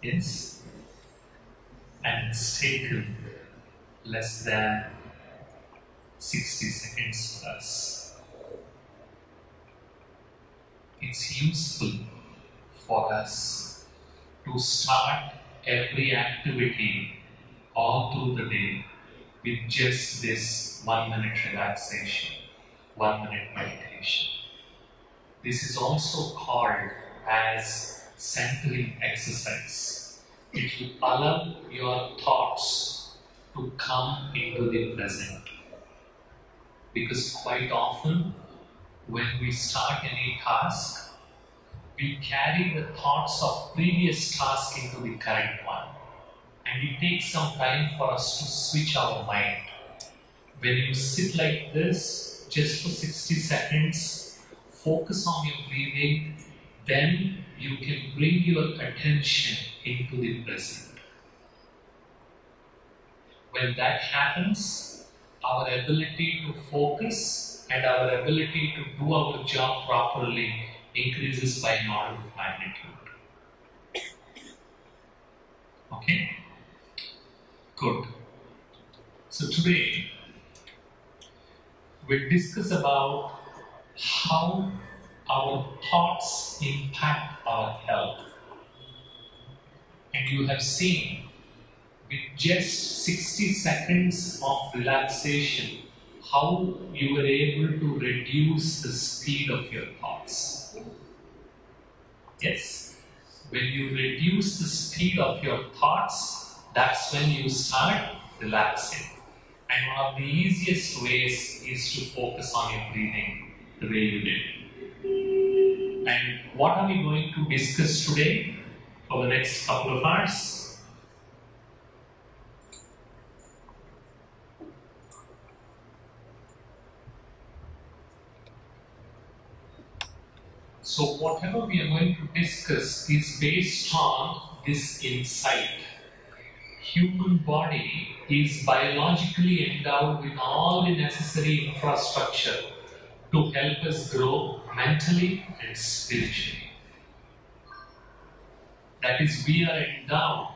Yes, and it's taken less than 60 seconds for us. It's useful for us to start every activity all through the day with just this 1 minute relaxation, 1 minute meditation. This is also called as centering exercise. It will allow your thoughts to come into the present. Because quite often, when we start any task, we carry the thoughts of previous task into the current one. And it takes some time for us to switch our mind. When you sit like this, just for 60 seconds, focus on your breathing, then you can bring your attention into the present. When that happens, our ability to focus and our ability to do our job properly increases by an order of magnitude. Okay? Good. So today, we'll discuss about how our thoughts impact our health. And you have seen, with just 60 seconds of relaxation, how you were able to reduce the speed of your thoughts. Yes, when you reduce the speed of your thoughts, that's when you start relaxing. And one of the easiest ways is to focus on your breathing the way you did. And what are we going to discuss today for the next couple of hours? So whatever we are going to discuss is based on this insight. Human body is biologically endowed with all the necessary infrastructure to help us grow mentally and spiritually. That is, we are endowed.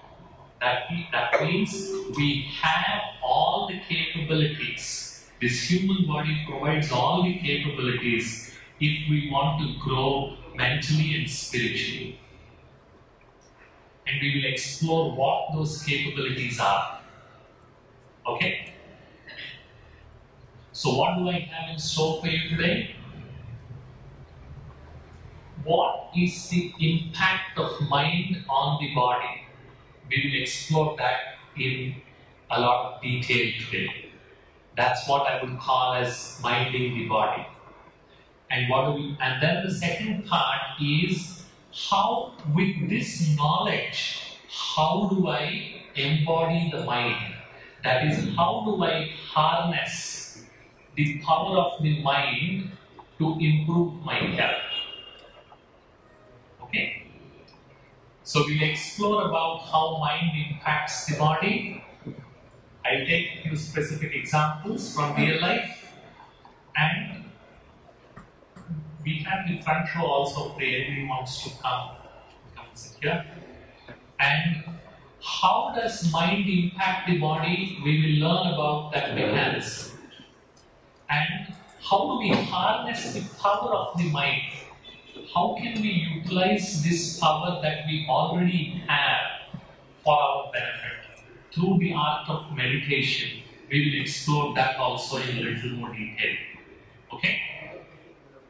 That means we have all the capabilities. This human body provides all the capabilities if we want to grow mentally and spiritually. And we will explore what those capabilities are. Okay? So what do I have in store for you today? What is the impact of mind on the body? We will explore that in a lot of detail today. That's what I would call as minding the body. And then the second part is how, with this knowledge, how do I embody the mind? That is, how do I harness the power of the mind to improve my health? Okay? So we'll explore about how mind impacts the body. I'll take a few specific examples from real life, and we have the front row also free. Everyone wants to come and sit here. And how does mind impact the body? We will learn about that mechanism. And how do we harness the power of the mind? How can we utilize this power that we already have for our benefit? Through the art of meditation, we will explore that also in a little more detail. Okay?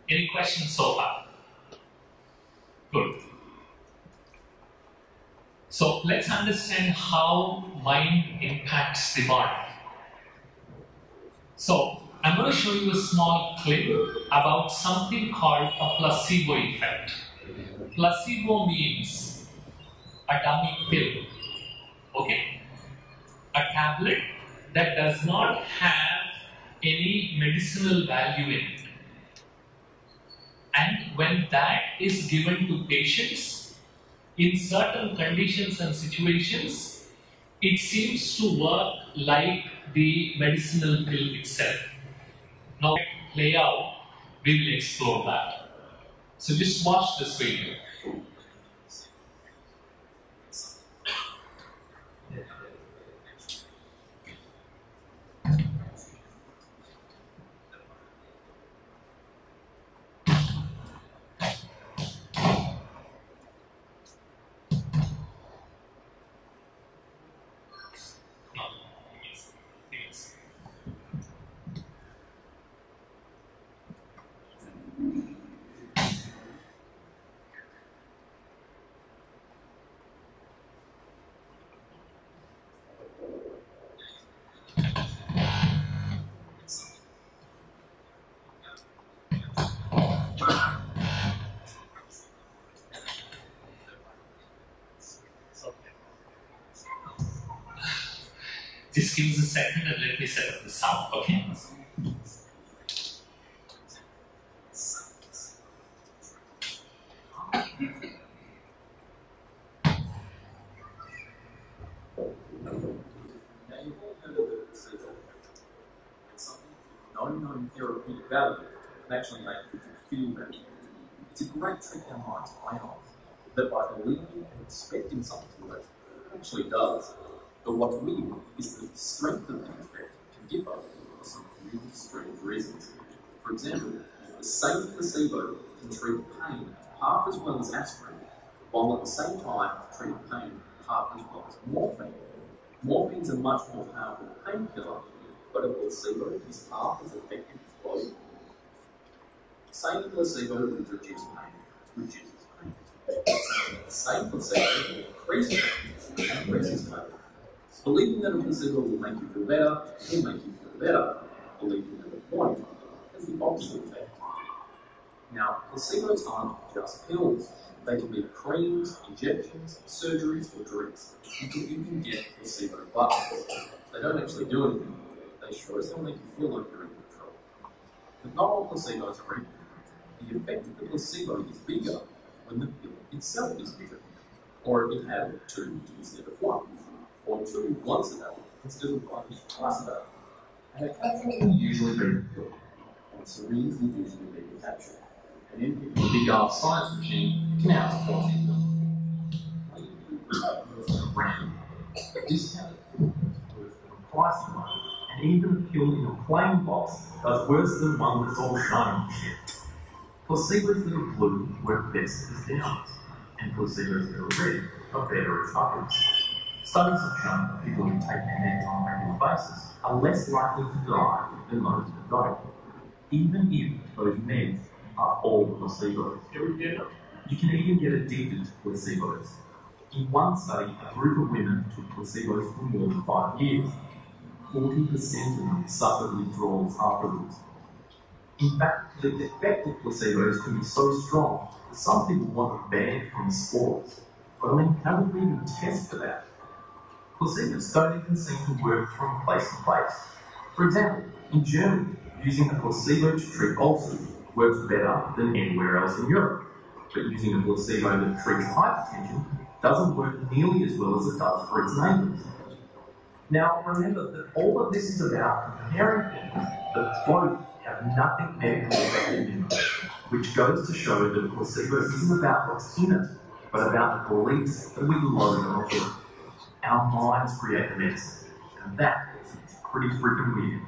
Any questions so far? Good. So let's understand how mind impacts the body. So I'm going to show you a small clip about something called a placebo effect. Placebo means a dummy pill. Okay? A tablet that does not have any medicinal value in it. And when that is given to patients in certain conditions and situations, it seems to work like the medicinal pill itself. Now, play out, we will explore that. So just watch this video. Just give us a second and let me set up the sound, okay? Known therapeutic value can actually make people feel better. It's a great trick our minds play on, that by believing and expecting something to work, it actually does. But what's weird is that the strength of the effect can differ for some really strange reasons. For example, the same placebo can treat pain half as well as aspirin, while at the same time treat pain half as well as morphine. Morphine is a much more powerful painkiller, but a placebo is half as effective as both. Same placebo would reduce pain, reduces pain. The same placebo increases pain. Believing that a placebo will make you feel better will make you feel better. Believing that it won't has the opposite effect. Now, placebos aren't just pills. They can be creams, injections, surgeries, or drinks. You can even get placebo buttons. They don't actually do anything. They sure as hell make you feel like you're in control. But not all placebos are equal. The effect of the placebo is bigger when the pill itself is bigger, or if it had 2 instead of 1, or 2 once a day instead of 1 twice a day. And a capsule will usually be the pill, and a syringe will usually be the capsule. And then a big old science machine can outperform it. Brand, discounted, worth the price of money, and even a pill in a plain box does worse than one that's all shiny and shit. Placebos that are blue work best as downs, and placebos that are red are better as uppers. Studies have shown that people who take their meds on a regular basis are less likely to die than those that don't, even if those meds are all placebos. You can even get addicted to placebos. In one study, a group of women took placebos for more than 5 years. 40% of them suffered withdrawals afterwards. In fact, the effect of placebos can be so strong that some people want them banned from sports. But I mean, how would we even test for that? Placebos don't even seem to work from place to place. For example, in Germany, using a placebo to treat ulcers works better than anywhere else in Europe. But using a placebo that treats hypertension doesn't work nearly as well as it does for its neighbours. Now, remember that all of this is about comparing things that both have nothing medically effective in them, which goes to show that placebo isn't about what's in it, but about the beliefs that we load on it. Our minds create the medicine, and that is pretty freaking weird.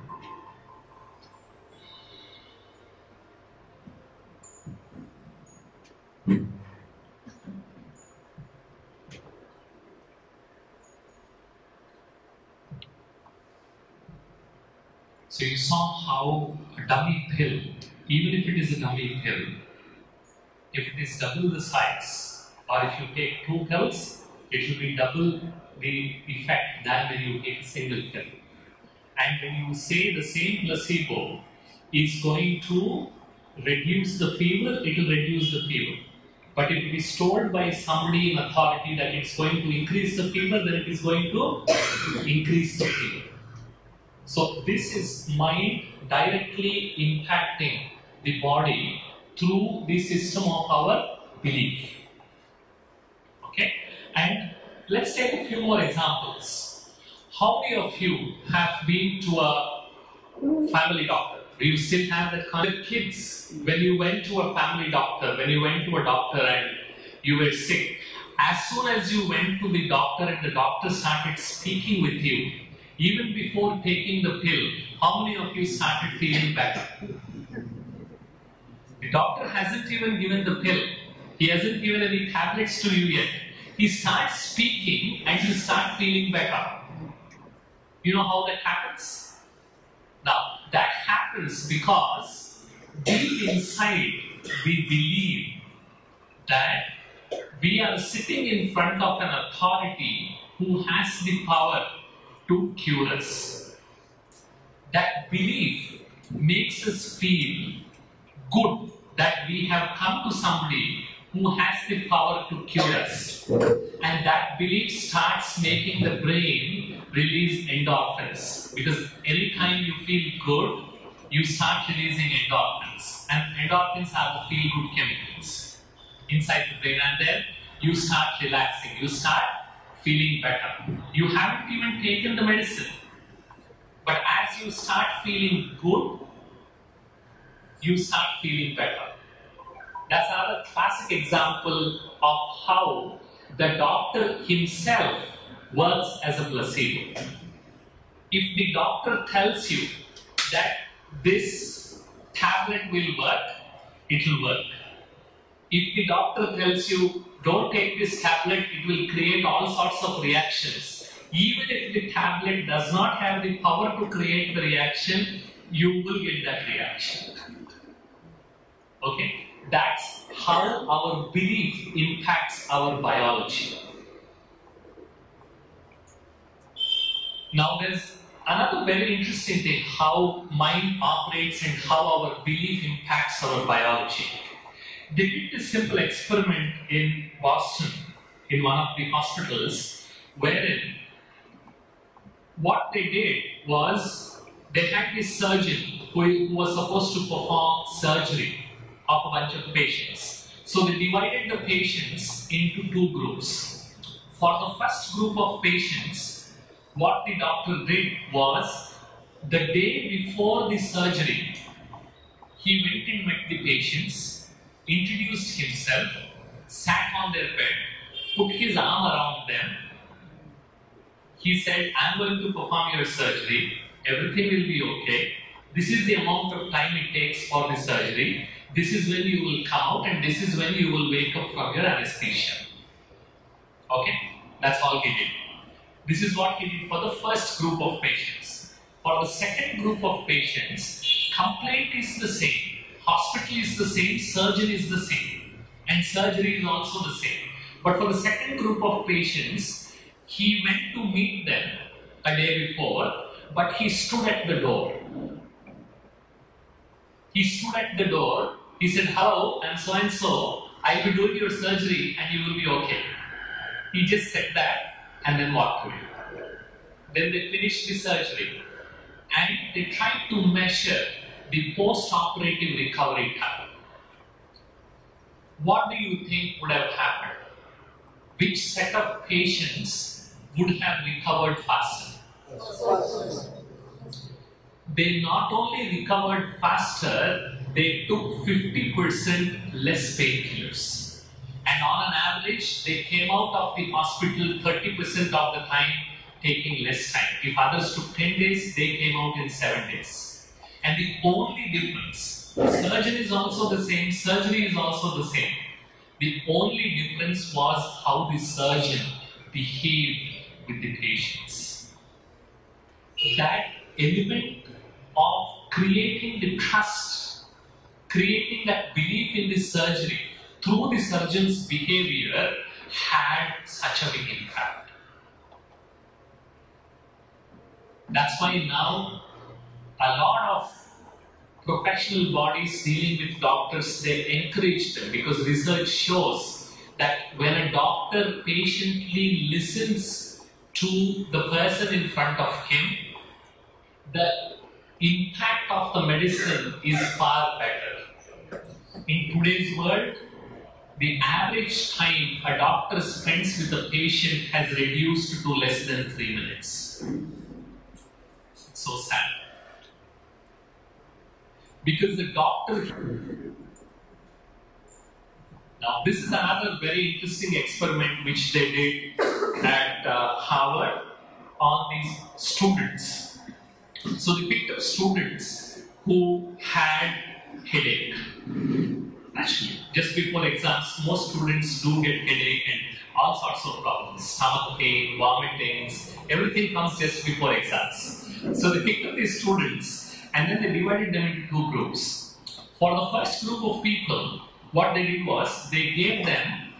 So you saw how a dummy pill, even if it is a dummy pill, if it is double the size, or if you take 2 pills, it will be double the effect than when you take a single pill. And when you say the same placebo is going to reduce the fever, it will reduce the fever. But if it is told by somebody in authority that it's going to increase the fever, then it is going to increase the fever. So this is mind directly impacting the body through the system of our belief. Okay? And let's take a few more examples. How many of you have been to a family doctor? Do you still have that kind of kids? When you went to a family doctor, when you went to a doctor and you were sick, as soon as you went to the doctor and the doctor started speaking with you, even before taking the pill, how many of you started feeling better? The doctor hasn't even given the pill. He hasn't given any tablets to you yet. He starts speaking and you start feeling better. You know how that happens? Now, that happens because deep inside we believe that we are sitting in front of an authority who has the power to cure us. That belief makes us feel good that we have come to somebody who has the power to cure us. And that belief starts making the brain release endorphins, because anytime you feel good, you start releasing endorphins, and endorphins are the feel-good chemicals inside the brain, and then you start relaxing, you start feeling better. You haven't even taken the medicine, but as you start feeling good, you start feeling better. That's another classic example of how the doctor himself works as a placebo. If the doctor tells you that this tablet will work, it will work. If the doctor tells you, don't take this tablet, it will create all sorts of reactions. Even if the tablet does not have the power to create the reaction, you will get that reaction. Okay? That's how our belief impacts our biology. Now there's another very interesting thing, how mind operates and how our belief impacts our biology. They did this simple experiment in Boston, in one of the hospitals, wherein what they did was they had this surgeon who was supposed to perform surgery of a bunch of patients. So they divided the patients into two groups. For the first group of patients, what the doctor did was, the day before the surgery, he went and met the patients, introduced himself, sat on their bed, put his arm around them. He said, I'm going to perform your surgery, everything will be okay. This is the amount of time it takes for the surgery. This is when you will come out, and this is when you will wake up from your anesthesia. Okay? That's all he did. This is what he did for the first group of patients. For the second group of patients, complaint is the same, hospital is the same, surgeon is the same, and surgery is also the same. But for the second group of patients, he went to meet them a day before, but he stood at the door. He stood at the door. He said, hello, I'm so and so. I'll be doing your surgery and you will be okay. He just said that and then walked away. Then they finished the surgery and they tried to measure the post-operative recovery time. What do you think would have happened? Which set of patients would have recovered faster? They not only recovered faster, they took 50% less painkillers. And on an average, they came out of the hospital 30% of the time taking less time. If others took 10 days, they came out in 7 days. And the only difference, surgeon is also the same, surgery is also the same. The only difference was how the surgeon behaved with the patients. That element of creating the trust, creating that belief in the surgery through the surgeon's behavior had such a big impact. That's why now a lot of professional bodies dealing with doctors, they encourage them, because research shows that when a doctor patiently listens to the person in front of him, the impact of the medicine is far better. In today's world, the average time a doctor spends with a patient has reduced to less than 3 minutes. It's so sad. Because the doctor... Now, this is another very interesting experiment which they did at Harvard on these students. So they picked up students who had headache. Actually, just before exams, most students do get headache and all sorts of problems. Stomach pain, vomitings, everything comes just before exams. So they picked up these students and then they divided them into two groups. For the first group of people, what they did was they gave them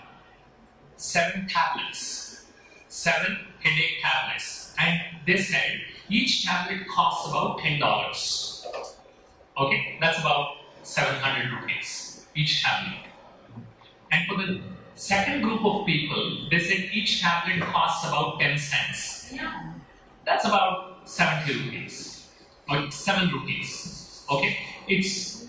7 tablets, 7 headache tablets, and they said each tablet costs about $10. Okay, that's about 700 rupees each tablet. And for the Second group of people, they said each tablet costs about 10 cents. Yeah. That's about 70 rupees or 7 rupees. Okay, it's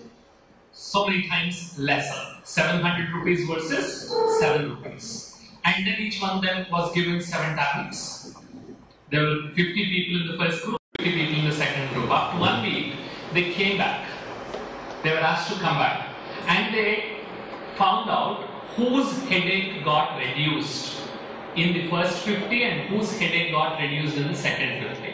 so many times lesser. 700 rupees versus 7 rupees. And then each one of them was given 7 tablets. There were 50 people in the first group, 50 people in the second group. After 1 week, they came back. They were asked to come back. And they found out whose headache got reduced in the first 50 and whose headache got reduced in the second 50.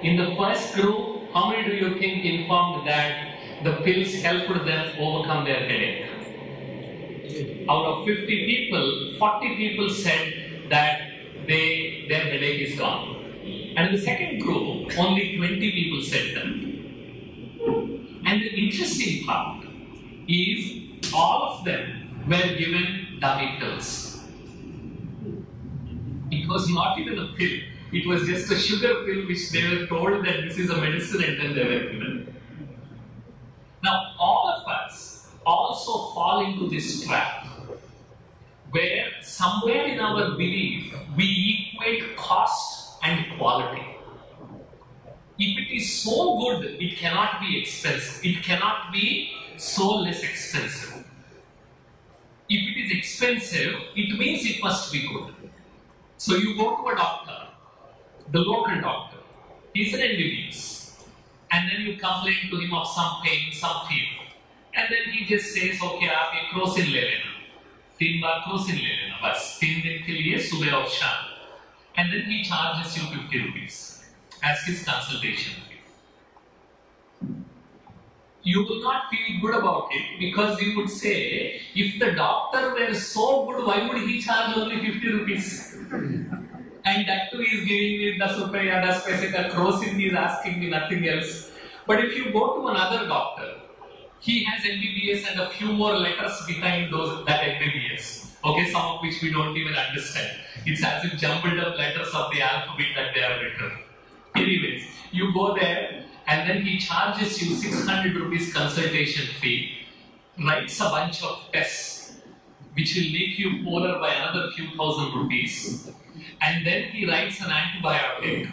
In the first group, how many do you think informed that the pills helped them overcome their headache? Out of 50 people, 40 people said that their headache is gone. And in the second group, only 20 people said that. And the interesting part is all of them were given dummy pills. It was not even a pill. It was just a sugar pill which they were told that this is a medicine and then they were given. Now, all of us also fall into this trap where somewhere in our belief we equate cost and quality. If it is so good, it cannot be expensive. It cannot be so less expensive. If it is expensive, it means it must be good. So you go to a doctor, the local doctor, he's an MBBS, and then you complain to him of some pain, some fever, and then he just says, okay, आप ये Crocin ले लेना, 3 बार Crocin ले लेना, बस 3 दिन के लिए सुबह और शाम, and then he charges you 50 rupees as his consultation fee. You will not feel good about it because you would say, if the doctor were so good, why would he charge only 50 rupees? And that too is giving me 10 rupees, 10 paise ka Crocin, he is asking me nothing else. But if you go to another doctor, he has MBBS and a few more letters behind that MBBS. Okay, some of which we don't even understand. It's as if jumbled up letters of the alphabet that they have written. Anyways, you go there and then he charges you 600 rupees consultation fee, writes a bunch of tests which will make you poorer by another few thousand rupees, and then he writes an antibiotic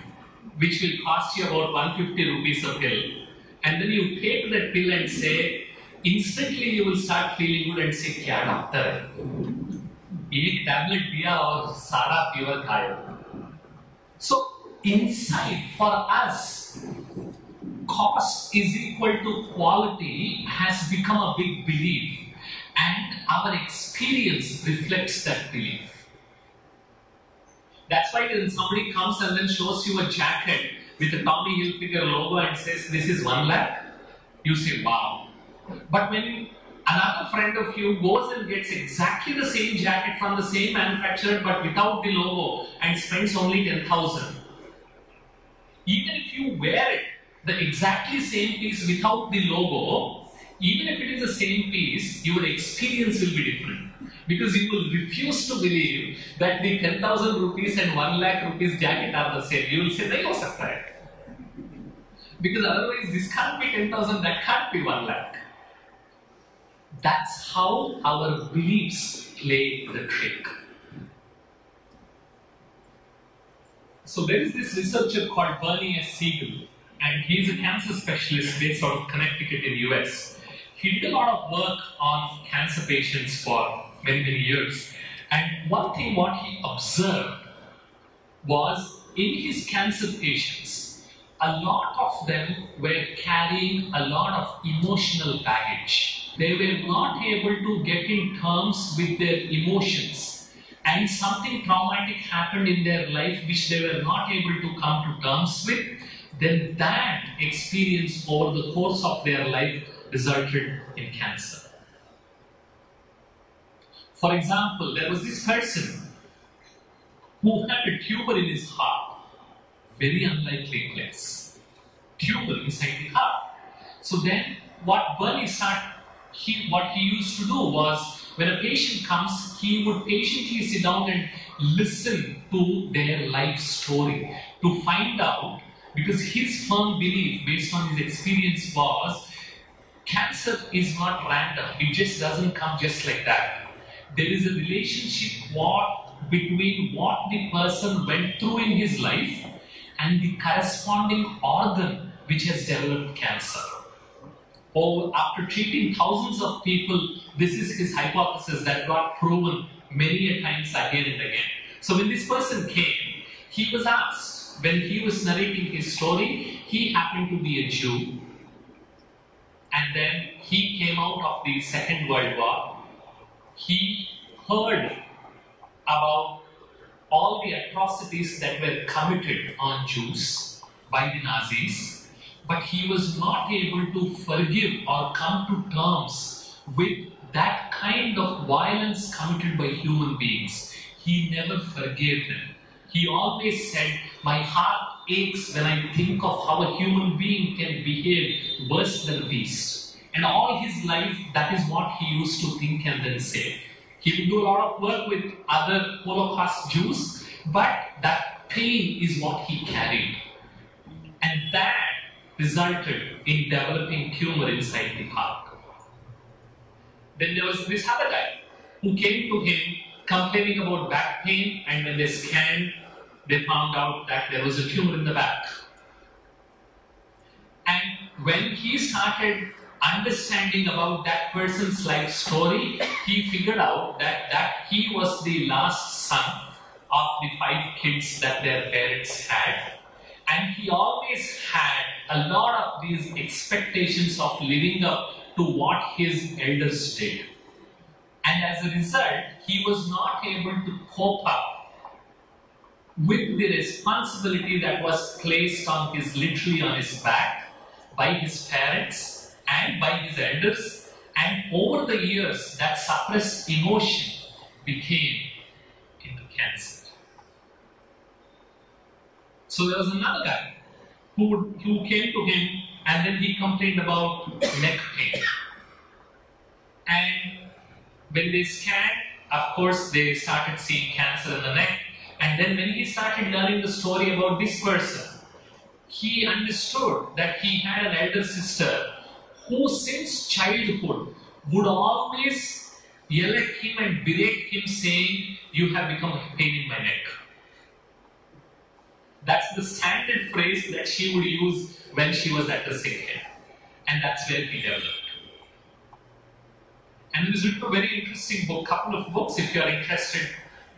which will cost you about 150 rupees a pill, and then you take that pill and say, instantly you will start feeling good and say, kya doctor, एक tablet दिया और सारा fever गायब. So inside for us, cost is equal to quality has become a big belief, and our experience reflects that belief. That's why when somebody comes and then shows you a jacket with a Tommy Hilfiger logo and says this is 1 lakh, you say wow. But when another friend of you goes and gets exactly the same jacket from the same manufacturer but without the logo and spends only 10,000, even if you wear it, the exactly same piece without the logo, even if it is the same piece, your experience will be different. Because you will refuse to believe that the 10,000 rupees and 1 lakh rupees jacket are the same. You will say, nahi ho sakta hai. Because otherwise this can't be 10,000, that can't be 1 lakh. That's how our beliefs play the trick. So there is this researcher called Bernie S. Siegel, and he's a cancer specialist based out of Connecticut in US. He did a lot of work on cancer patients for many, many years. And one thing what he observed was in his cancer patients, a lot of them were carrying a lot of emotional baggage. They were not able to get in terms with their emotions. And something traumatic happened in their life which they were not able to come to terms with. Then that experience over the course of their life resulted in cancer. For example, there was this person who had a tumor in his heart. Very unlikely place. Tumor inside the heart. So then what Bernie what he used to do was, when a patient comes, he would patiently sit down and listen to their life story to find out, because his firm belief based on his experience was, cancer is not random. It just doesn't come just like that. there is a relationship between what the person went through in his life and the corresponding organ which has developed cancer. Or after treating thousands of people, this is his hypothesis that got proven many a times again and again. So when this person came, he was asked, when he was narrating his story, he happened to be a Jew, and then he came out of the Second World War. He heard about all the atrocities that were committed on Jews by the Nazis, but he was not able to forgive or come to terms with that kind of violence committed by human beings. He never forgave them. He always said, my heart aches when I think of how a human being can behave worse than a beast. And all his life, that is what he used to think and then say. He would do a lot of work with other Holocaust Jews, but that pain is what he carried. And that resulted in developing tumor inside the heart. Then there was this other guy who came to him complaining about back pain, and when they scanned, they found out that there was a tumor in the back. And when he started understanding about that person's life story, he figured out that he was the last son of the 5 kids that their parents had. And he always had a lot of these expectations of living up to what his elders did. And as a result, he was not able to cope up with the responsibility that was placed on literally on his back by his parents and by his elders, and over the years that suppressed emotion became into cancer. So there was another guy who came to him, and then he complained about neck pain. And when they scanned, of course they started seeing cancer in the neck. And then when he started learning the story about this person, he understood that he had an elder sister who since childhood would always yell at him and berate him saying, you have become a pain in my neck. That's the standard phrase that she would use when she was addressing him. And that's where he developed. And he was written a very interesting book, couple of books. If you are interested,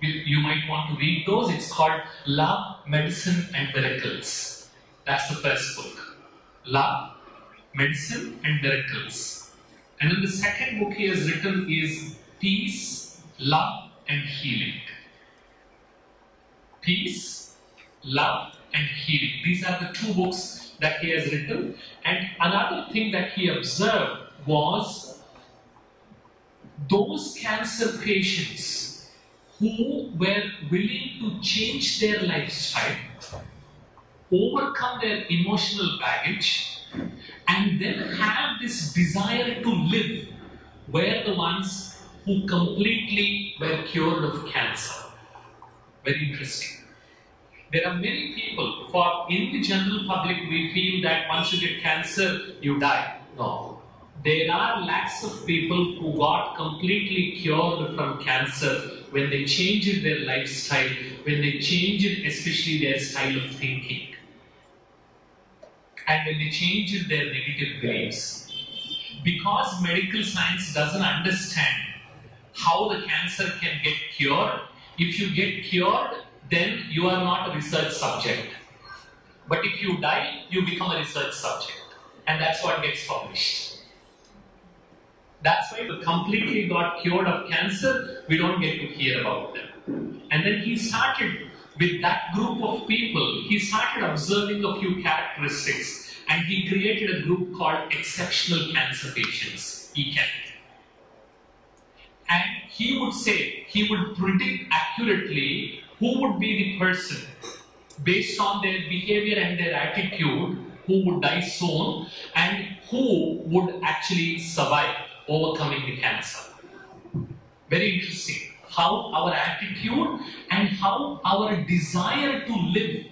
you might want to read those. It's called Love, Medicine and Miracles. That's the first book. Love, Medicine and Miracles. And then the second book he has written is Peace, Love and Healing. Peace, Love and Healing. These are the 2 books that he has written. And another thing that he observed was those cancer patients who were willing to change their lifestyle, overcome their emotional baggage, and then have this desire to live, were the ones who completely were cured of cancer. Very interesting. There are many people, in the general public we feel that once you get cancer, you die. No. There are lakhs of people who got completely cured from cancer when they changed their lifestyle, when they changed especially their style of thinking. And when they changed their negative beliefs. Because medical science doesn't understand how the cancer can get cured, if you get cured, then you are not a research subject. But if you die, you become a research subject. And that's what gets published. That's why we completely got cured of cancer, we don't get to hear about them. And then he started, with that group of people, he started observing a few characteristics, and he created a group called Exceptional Cancer Patients, ECAP. And he would say, he would predict accurately who would be the person based on their behavior and their attitude who would die soon and who would actually survive overcoming the cancer. Very interesting how our attitude and how our desire to live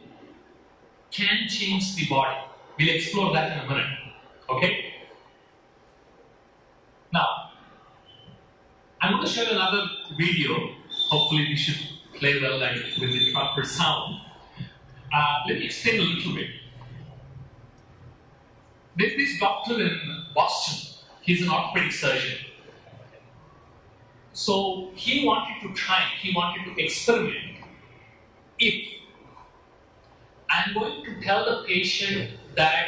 can change the body. We'll explore that in a minute. Okay? Now, I'm going to show you another video. Hopefully we should play well and with the proper sound. Let me explain a little bit. There's this doctor in Boston. He's an orthopedic surgeon. So he wanted to experiment. If I'm going to tell the patient that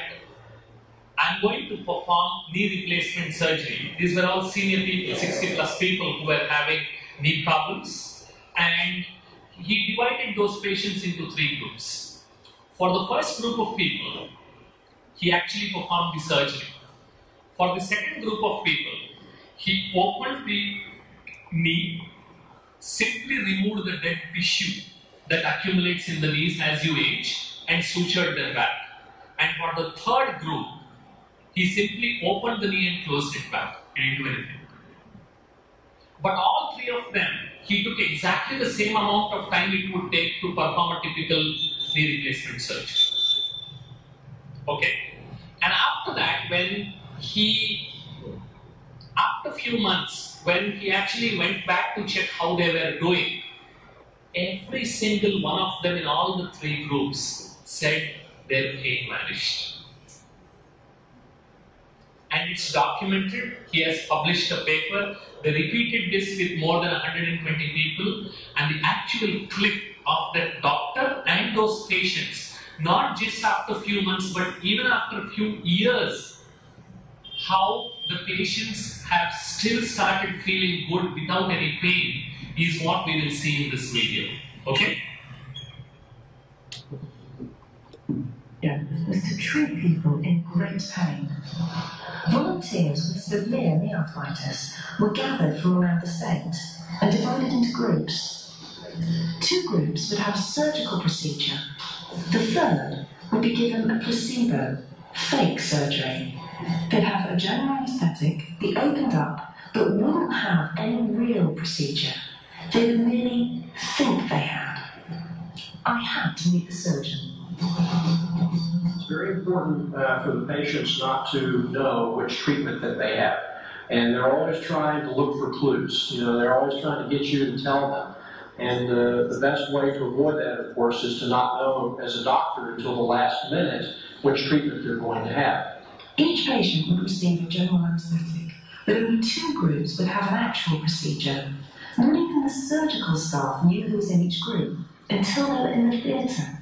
I'm going to perform knee replacement surgery. These were all senior people, 60 plus people who were having knee problems. And he divided those patients into 3 groups. For the first group of people, he actually performed the surgery. For the second group of people, he opened the knee, simply removed the dead tissue that accumulates in the knees as you age, and sutured them back. And for the third group, he simply opened the knee and closed it back. He didn't do anything. But all 3 of them, he took exactly the same amount of time it would take to perform a typical knee replacement surgery. Okay? And after that, after a few months, when he actually went back to check how they were doing, every single one of them in all the 3 groups said their pain vanished. And it's documented. He has published a paper. They repeated this with more than 120 people, and the actual clip of that doctor and those patients, not just after a few months, but even after a few years, how the patients have still started feeling good without any pain is what we will see in this video. Okay? Was to treat people in great pain. Volunteers with severe knee arthritis were gathered from around the state and divided into groups. 2 groups would have a surgical procedure. The third would be given a placebo, fake surgery. They'd have a general anaesthetic, be opened up, but wouldn't have any real procedure. They would merely think they had. I had to meet the surgeon. It's very important for the patients not to know which treatment that they have. And they're always trying to look for clues. You know, they're always trying to get you to tell them. And the best way to avoid that, of course, is to not know as a doctor until the last minute which treatment they're going to have. Each patient would receive a general anaesthetic, but only 2 groups would have an actual procedure. Not even the surgical staff knew who was in each group until they were in the theatre.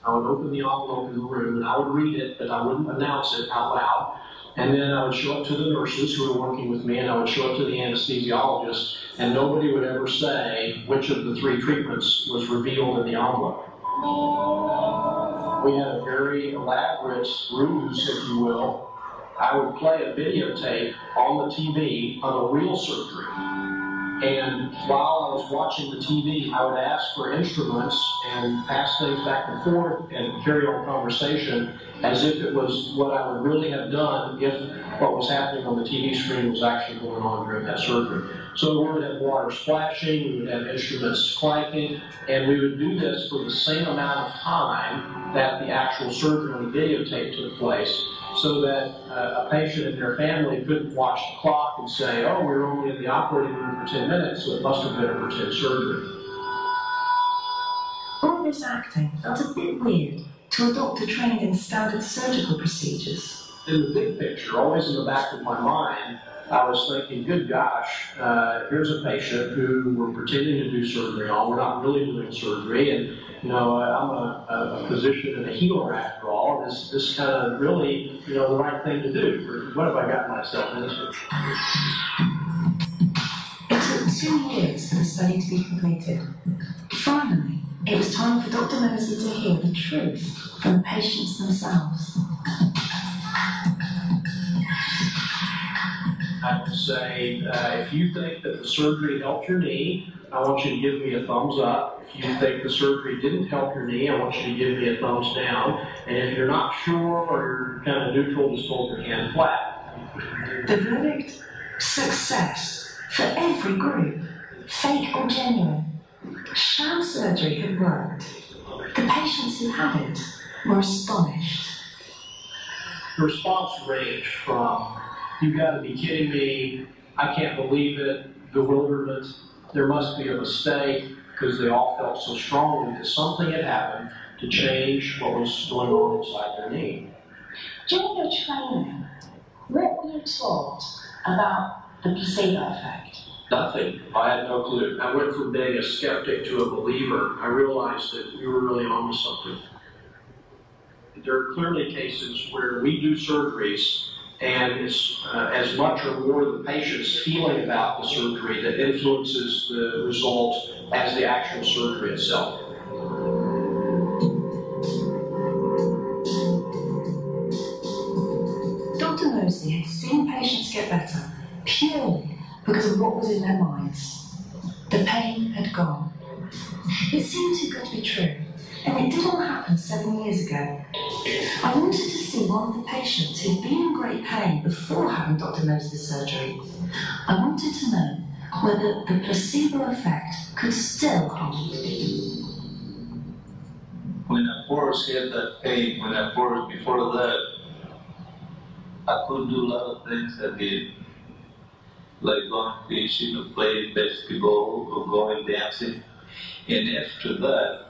I would open the envelope in the room and I would read it, but I wouldn't announce it out loud. And then I would show it to the nurses who were working with me, and I would show it to the anesthesiologist, and nobody would ever say which of the 3 treatments was revealed in the envelope. We had a very elaborate ruse, if you will. I would play a videotape on the TV of a real surgery. And while I was watching the TV, I would ask for instruments and pass things back and forth and carry on conversation as if it was what I would really have done if what was happening on the TV screen was actually going on during that surgery. So we would have water splashing, we would have instruments clanking, and we would do this for the same amount of time that the actual surgery on the videotape took place, so that a patient and their family couldn't watch the clock and say, oh, we were only in the operating room for 10 minutes, so it must have been a pretend surgery. All this acting felt a bit weird to a doctor trained in standard surgical procedures. In the big picture, always in the back of my mind, I was thinking, good gosh, here's a patient who we're pretending to do surgery on. We're not really doing surgery. And, you know, I'm a physician and a healer after all. Is this kind of really, you know, the right thing to do? What have I gotten myself into? It took 2 years for the study to be completed. Finally, it was time for Dr. Mosley to hear the truth from the patients themselves. I would say, if you think that the surgery helped your knee, I want you to give me a thumbs up. If you think the surgery didn't help your knee, I want you to give me a thumbs down. And if you're not sure or you're kind of neutral, just hold your hand flat. The verdict? Success for every group, fake or genuine. Sham surgery had worked. The patients who had it were astonished. The response ranged from, you've got to be kidding me, I can't believe it, bewilderment. There must be a mistake because they all felt so strongly that something had happened to change what was going on inside their knee. During your training, what were you taught about the placebo effect? Nothing. I had no clue. I went from being a skeptic to a believer. I realized that we were really onto something. There are clearly cases where we do surgeries, and it's as much or more the patient's feeling about the surgery that influences the result as the actual surgery itself. Dr. Mosley had seen patients get better purely because of what was in their minds. The pain had gone. It seemed too good to be true, and it did all happen 7 years ago. I wanted to see one of the patients who'd been in great pain before having Dr. Mosley's surgery. I wanted to know whether the placebo effect could still hold. When I first had that pain, before that, I couldn't do a lot of things I did, like going fishing or playing basketball or going dancing. And after that,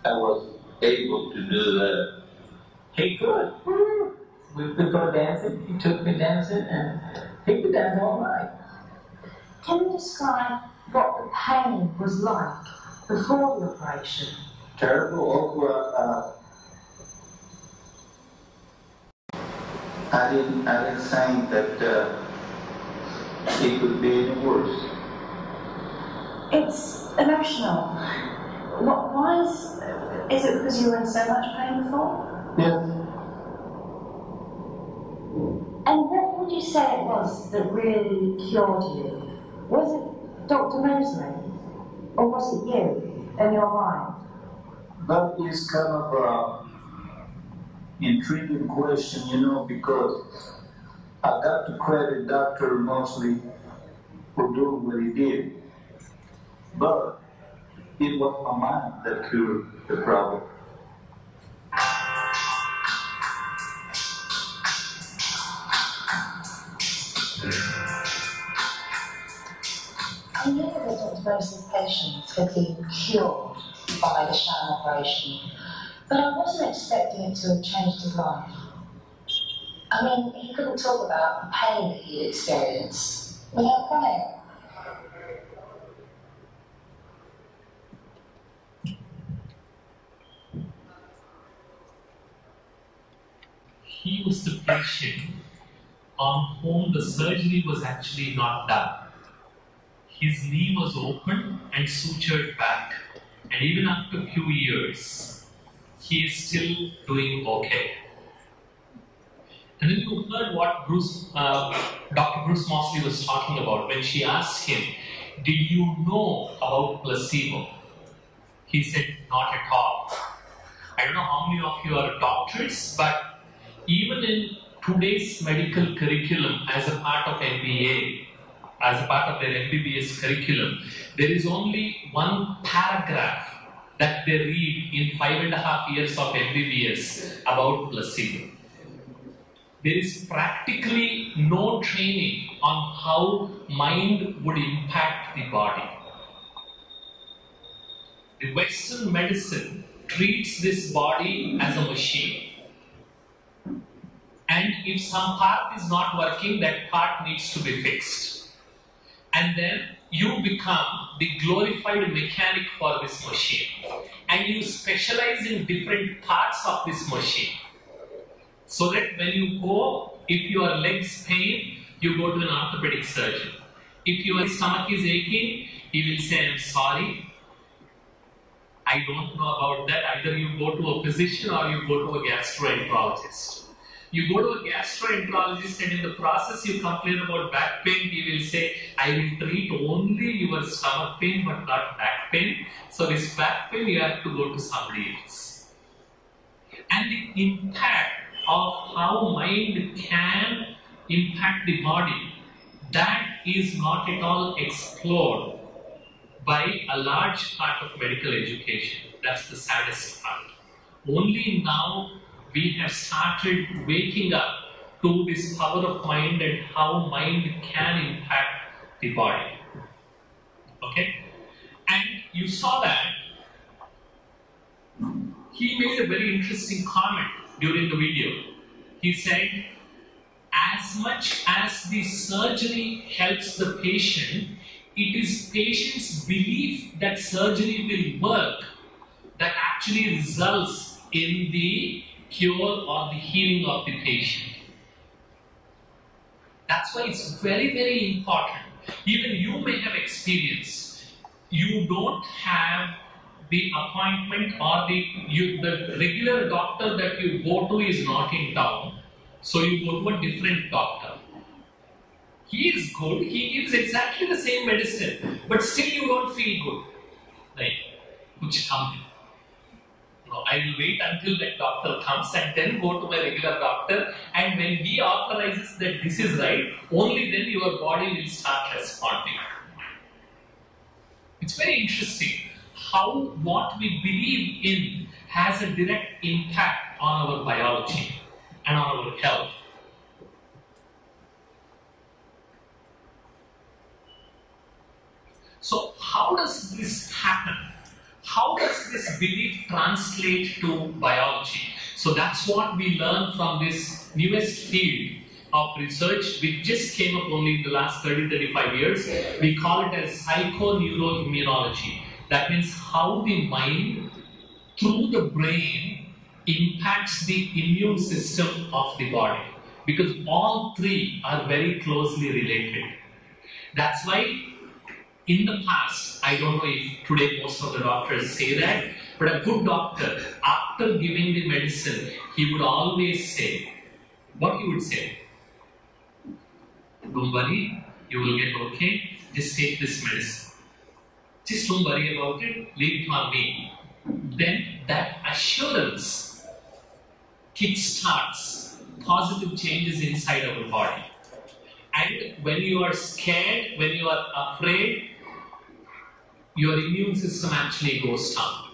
I was able to do that. He could. We could go dancing. He took me dancing, and he could dance all night. Can you describe what the pain was like before the operation? Terrible. I didn't think that it could be any worse. It's emotional. Why is it because you were in so much pain before? Yes. And what would you say it was that really cured you? Was it Dr. Mosley? Or was it you and your mind? That is kind of an intriguing question, because I got to credit Dr. Mosley for doing what he did. But it was my mind that cured the problem. I knew that Dr. Mosley's patients had been cured by the sham operation, but I wasn't expecting it to have changed his life. I mean, he couldn't talk about the pain that he'd experienced without crying. He was the patient on whom the surgery was actually not done. His knee was open and sutured back, and even after a few years, he is still doing okay. And then you heard what Dr. Bruce Mosley was talking about when she asked him, "Did you know about placebo?" He said, "Not at all." I don't know how many of you are doctors, but even in today's medical curriculum as a part of MBA, as a part of their MBBS curriculum, there is only one paragraph that they read in 5.5 years of MBBS about placebo. There is practically no training on how mind would impact the body. The Western medicine treats this body as a machine. And if some part is not working, that part needs to be fixed. And then you become the glorified mechanic for this machine. And you specialize in different parts of this machine. So that when you go, if your legs pain, you go to an orthopedic surgeon. If your stomach is aching, he will say, "I'm sorry, I don't know about that." Either you go to a physician or you go to a gastroenterologist. You go to a gastroenterologist and in the process you complain about back pain, he will say, "I will treat only your stomach pain but not back pain. So this back pain you have to go to somebody else." And the impact of how mind can impact the body, that is not at all explored by a large part of medical education. That's the saddest part. Only now we have started waking up to this power of mind and how mind can impact the body. Okay? And you saw that he made a very interesting comment during the video. He said, as much as the surgery helps the patient, it is patient's belief that surgery will work that actually results in the cure or the healing of the patient. That's why it's very, very important. Even you may have experienced, you don't have the appointment or the regular doctor that you go to is not in town, so you go to a different doctor. He is good, he gives exactly the same medicine, but still you don't feel good. Like, kuch kam hai. No, I will wait until that doctor comes and then go to my regular doctor, and when he authorizes that this is right, only then your body will start responding. It's very interesting how what we believe in has a direct impact on our biology and on our health. So how does this happen? How does this belief translate to biology? So that's what we learn from this newest field of research which just came up only in the last 30-35 years. We call it as psychoneuroimmunology. That means how the mind through the brain impacts the immune system of the body. Because all three are very closely related. That's why in the past, I don't know if today most of the doctors say that, but a good doctor, after giving the medicine, he would always say, what he would say? Don't worry, you will get okay, just take this medicine. Just don't worry about it, leave it on me. Then that assurance kickstarts positive changes inside our body. And when you are scared, when you are afraid, your immune system actually goes down.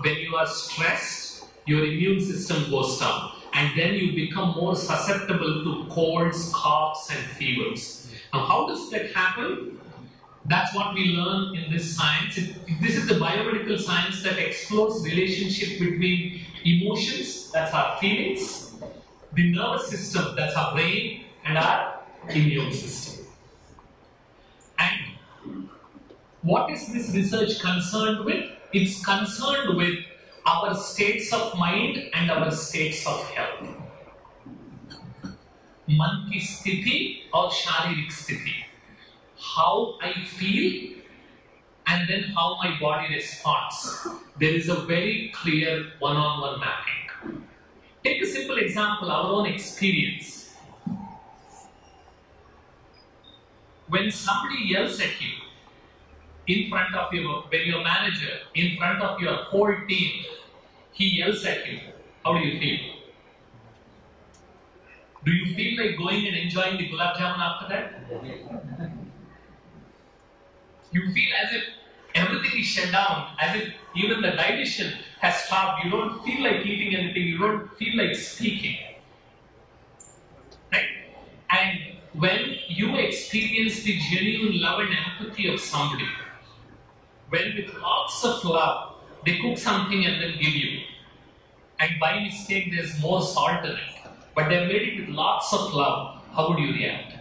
When you are stressed, your immune system goes down. And then you become more susceptible to colds, coughs, and fevers. Now, how does that happen? That's what we learn in this science. This is the biomedical science that explores relationship between emotions, that's our feelings, the nervous system, that's our brain, and our immune system. And what is this research concerned with? It's concerned with our states of mind and our states of health. Man ki sthiti or sharirik sthiti. How I feel and then how my body responds. There is a very clear one-on-one mapping. Take a simple example, our own experience. When somebody yells at you, in front of you, when your manager, in front of your whole team, he yells at you, how do you feel? Do you feel like going and enjoying the gulab jamun after that? You feel as if everything is shut down, as if even the digestion has stopped. You don't feel like eating anything, you don't feel like speaking. Right? And when you experience the genuine love and empathy of somebody, when with lots of love, they cook something and then give you, and by mistake there's more salt in it, but they made it with lots of love, how would you react?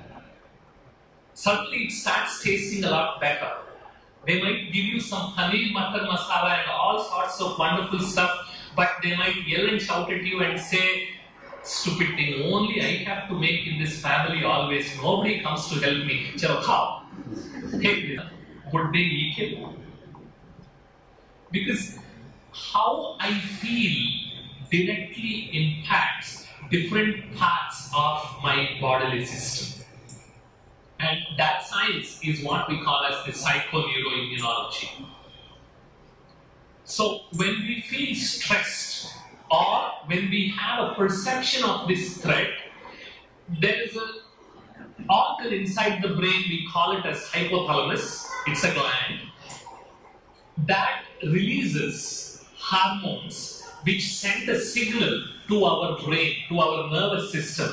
Suddenly it starts tasting a lot better. They might give you some paneer matar masala and all sorts of wonderful stuff, but they might yell and shout at you and say, stupid thing, only I have to make in this family always, nobody comes to help me. Chalo khao, take this. Would they eat it? Because how I feel directly impacts different parts of my bodily system. And that science is what we call as the psychoneuroimmunology. So when we feel stressed or when we have a perception of this threat, there is an organ inside the brain, we call it as hypothalamus, it's a gland, that releases hormones which send a signal to our brain, to our nervous system.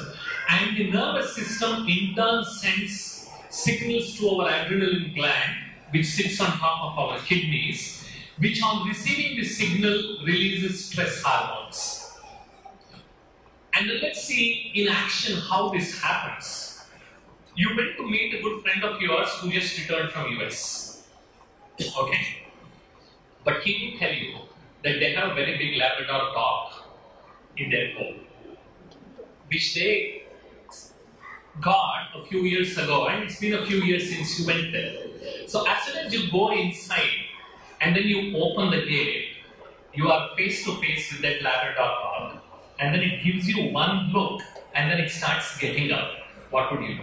And the nervous system in turn sends signals to our adrenaline gland, which sits on top of our kidneys, which on receiving the signal releases stress hormones. And then let's see in action how this happens. You went to meet a good friend of yours who just returned from US. Okay? But he didn't tell you that they have a very big Labrador dog in their home, which they got a few years ago, and it's been a few years since you went there. So as soon as you go inside and then you open the gate, you are face to face with that Labrador dog, and then it gives you one look and then it starts getting up. What would you do?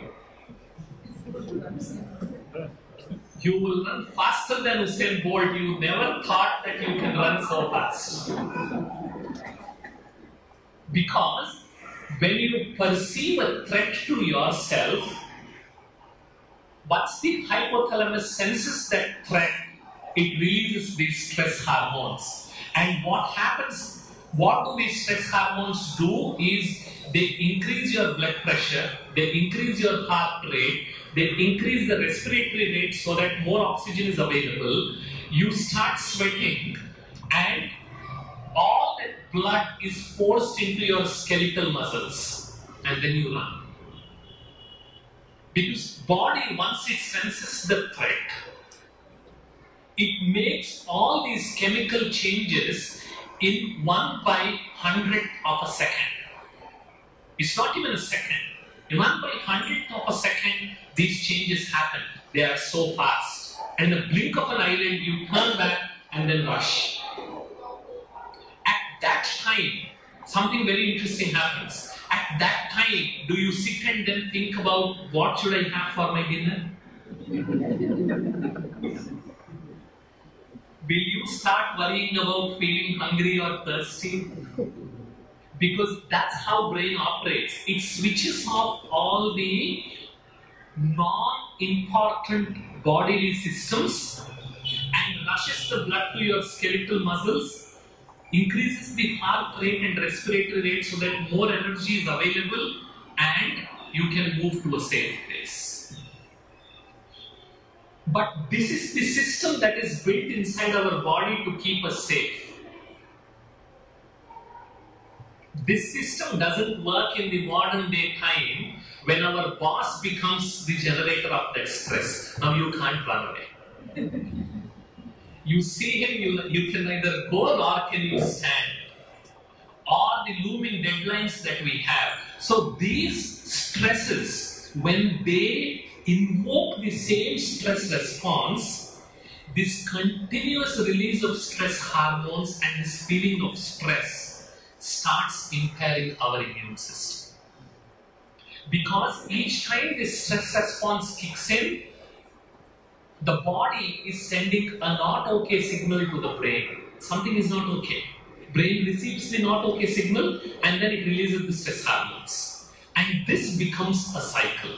You will run faster than Usain Bolt. You never thought that you can run so fast. Because when you perceive a threat to yourself, once the hypothalamus senses that threat, it releases these stress hormones. And what happens, what do these stress hormones do is they increase your blood pressure, they increase your heart rate, they increase the respiratory rate so that more oxygen is available. You start sweating and all that blood is forced into your skeletal muscles, and then you run. Because body, once it senses the threat, it makes all these chemical changes in 1/100th of a second. It's not even a second. In 1/100th of a second, these changes happen. They are so fast. And in the blink of an eyelid, you turn back and then rush. At that time, something very interesting happens. At that time, do you sit and then think about what should I have for my dinner? Will you start worrying about feeling hungry or thirsty? Because that's how brain operates. It switches off all the non-important bodily systems and rushes the blood to your skeletal muscles, increases the heart rate and respiratory rate so that more energy is available and you can move to a safe place. But this is the system that is built inside our body to keep us safe. This system doesn't work in the modern day time when our boss becomes the generator of that stress. Now you can't run away. You see him, you can neither go nor can you stand. Or the looming deadlines that we have. So these stresses, when they invoke the same stress response, this continuous release of stress hormones and this feeling of stress starts impairing our immune system. Because each time this stress response kicks in, the body is sending a not okay signal to the brain. Something is not okay. Brain receives the not okay signal and then it releases the stress hormones. And this becomes a cycle.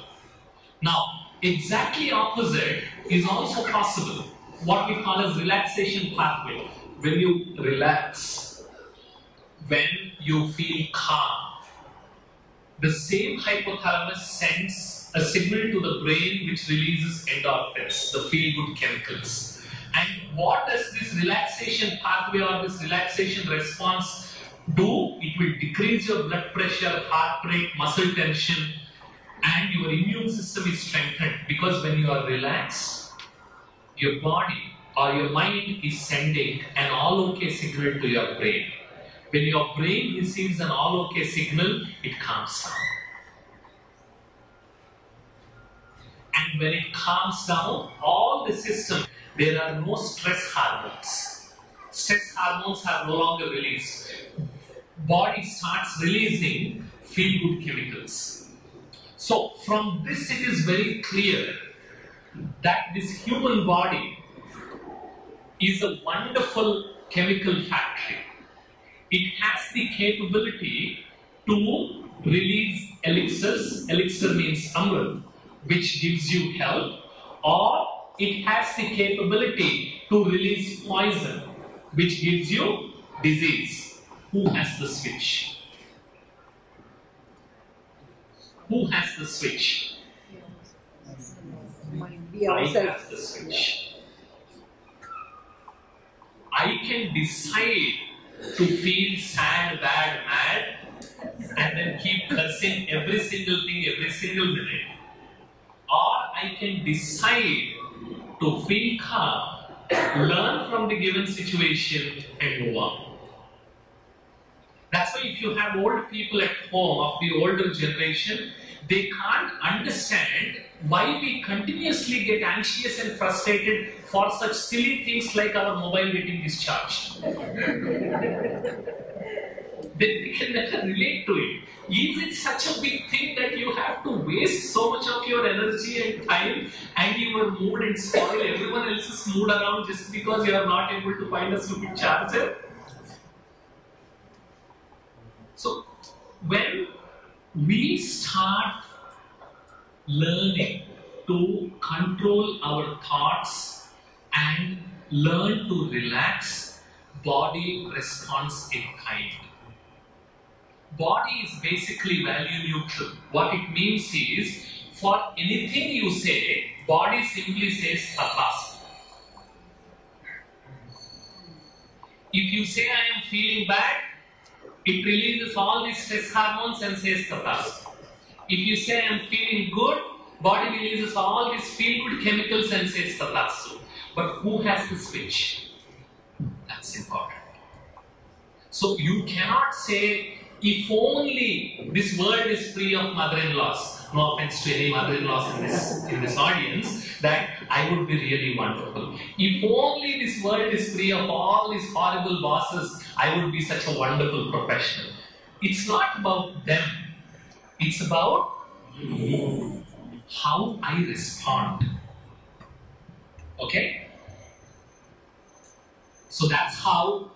Now, exactly opposite is also possible. What we call as relaxation pathway. When you relax, when you feel calm, the same hypothalamus sends a signal to the brain which releases endorphins, the feel-good chemicals. And what does this relaxation pathway or this relaxation response do? It will decrease your blood pressure, heart rate, muscle tension, and your immune system is strengthened. Because when you are relaxed, your body or your mind is sending an all-okay signal to your brain. When your brain receives an all-okay signal, it calms down. And when it calms down, all the system, there are no stress hormones. Stress hormones are no longer released. Body starts releasing feel-good chemicals. So from this it is very clear that this human body is a wonderful chemical factory. It has the capability to release elixirs, elixir means amrit, which gives you health, or it has the capability to release poison, which gives you disease. Who has the switch? Who has the switch? I have the switch. I can decide to feel sad, bad, mad, and then keep cursing every single thing, every single minute. Or I can decide to feel calm, learn from the given situation, and move on. That's why if you have old people at home of the older generation, they can't understand why we continuously get anxious and frustrated for such silly things like our mobile getting discharged. They can never relate to it. Is it such a big thing that you have to waste so much of your energy and time and your mood and spoil everyone else's mood around just because you are not able to find a stupid charger? So, when we start learning to control our thoughts and learn to relax, body responds in kind. Body is basically value neutral. What it means is, for anything you say, body simply says tathasthu. If you say I am feeling bad, it releases all the stress hormones and says tathasthu. If you say I am feeling good, body releases all these feel-good chemicals and says tathasthu. But who has the switch? That's important. So you cannot say, if only this world is free of mother-in-laws, no offense to any mother-in-laws in this audience, that I would be really wonderful. If only this world is free of all these horrible bosses, I would be such a wonderful professional. It's not about them. It's about how I respond. Okay? So that's how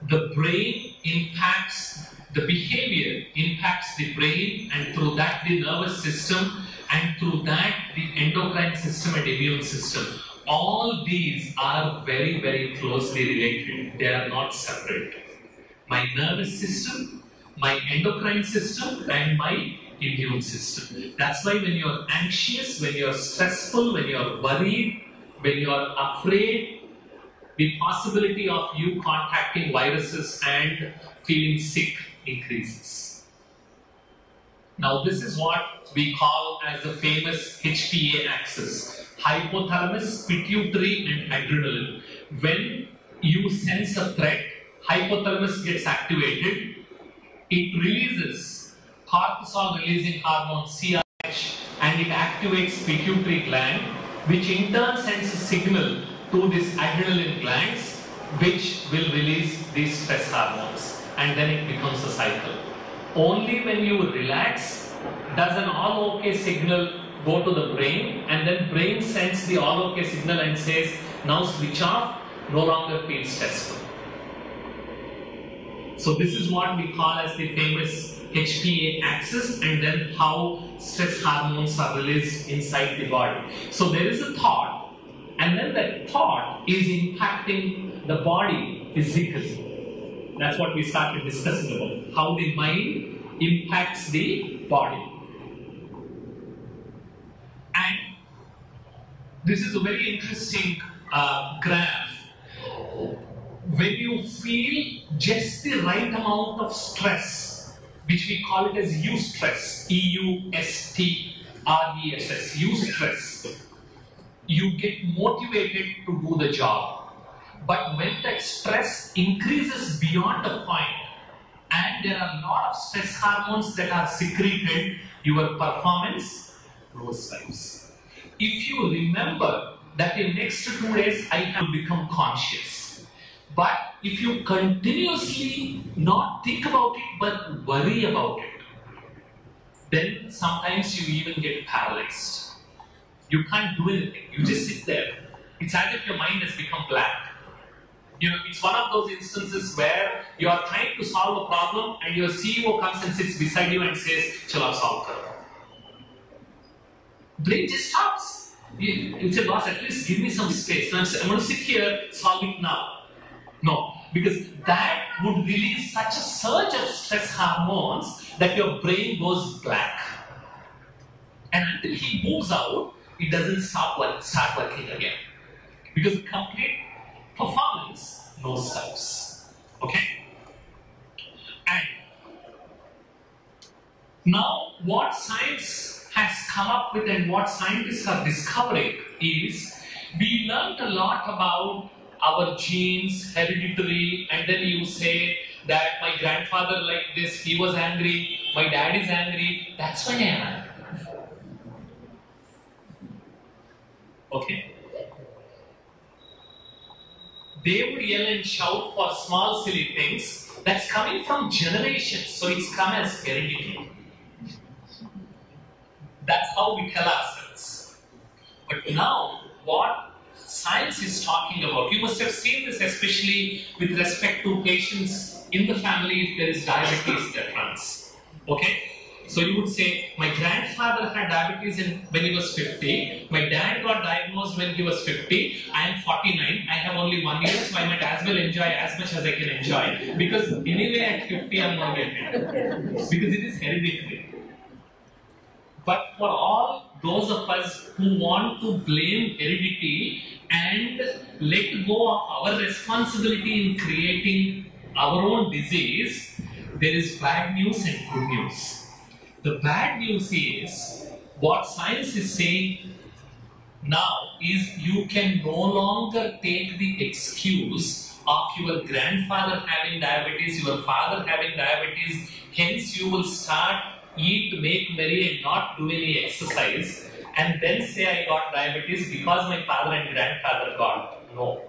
the brain impacts the behavior, impacts the brain, and through that the nervous system, and through that the endocrine system and immune system. All these are very, very closely related. They are not separate. My nervous system, my endocrine system, and my immune system. That's why when you're anxious, when you're stressful, when you're worried, when you're afraid, the possibility of you contacting viruses and feeling sick increases. Now this is what we call as the famous HPA axis. Hypothalamus, pituitary and adrenaline. When you sense a threat, hypothalamus gets activated. It releases cortisol releasing hormone CRH and it activates pituitary gland, which in turn sends a signal to these adrenaline glands, which will release these stress hormones, and then it becomes a cycle. Only when you relax does an all okay signal go to the brain, and then brain sends the all okay signal and says, now switch off, no longer feel stressful. So this is what we call as the famous HPA axis, and then how stress hormones are released inside the body. So there is a thought, and then that thought is impacting the body physically. That's what we started discussing about, how the mind impacts the body. And this is a very interesting graph. When you feel just the right amount of stress, which we call it as eustress, E-U-S-T-R-E-S-S, eustress, you get motivated to do the job. But when that stress increases beyond a point, and there are a lot of stress hormones that are secreted, your performance nosedives. If you remember that in next 2 days I have become conscious, but if you continuously not think about it but worry about it, then sometimes you even get paralyzed. You can't do anything. You just sit there. It's as if your mind has become blank. You know, it's one of those instances where you are trying to solve a problem and your CEO comes and sits beside you and says, "Chalo, solve it." Brain just stops. You say, "Boss, at least give me some space. I'm going to sit here, solve it now." No, because that would release such a surge of stress hormones that your brain goes blank. And until he moves out, it doesn't start working again. Because the complete performance nose types. Okay? And now what science has come up with and what scientists are discovering is we learned a lot about our genes, hereditary, and then you say that my grandfather liked this, he was angry, my dad is angry, that's why I am angry. Okay? They would yell and shout for small silly things. That's coming from generations, so it's come as heredity. That's how we tell ourselves. But now, what science is talking about, you must have seen this especially with respect to patients in the family if there is diabetes that runs. Okay? So you would say, my grandfather had diabetes when he was 50, my dad got diagnosed when he was 50, I am 49, I have only 1 year, so I might as well enjoy as much as I can enjoy, because anyway at 50 I am going to get it, because it is hereditary. But for all those of us who want to blame heredity and let go of our responsibility in creating our own disease, there is bad news and good news. The bad news is, what science is saying now is you can no longer take the excuse of your grandfather having diabetes, your father having diabetes, hence you will start eat, make merry and not do any exercise and then say I got diabetes because my father and grandfather got. No.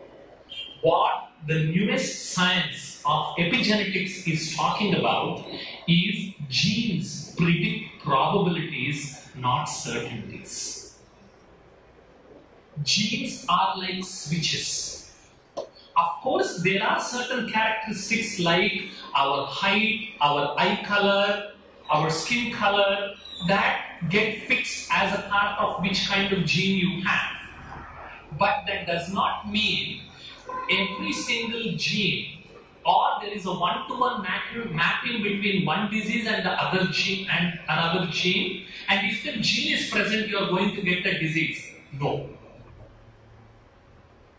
What the newest science of epigenetics is talking about is genes predict probabilities, not certainties. Genes are like switches. Of course, there are certain characteristics like our height, our eye color, our skin color that get fixed as a part of which kind of gene you have. But that does not mean every single gene or there is a one-to-one mapping between one disease and the other gene and another gene, and if the gene is present you are going to get the disease. No.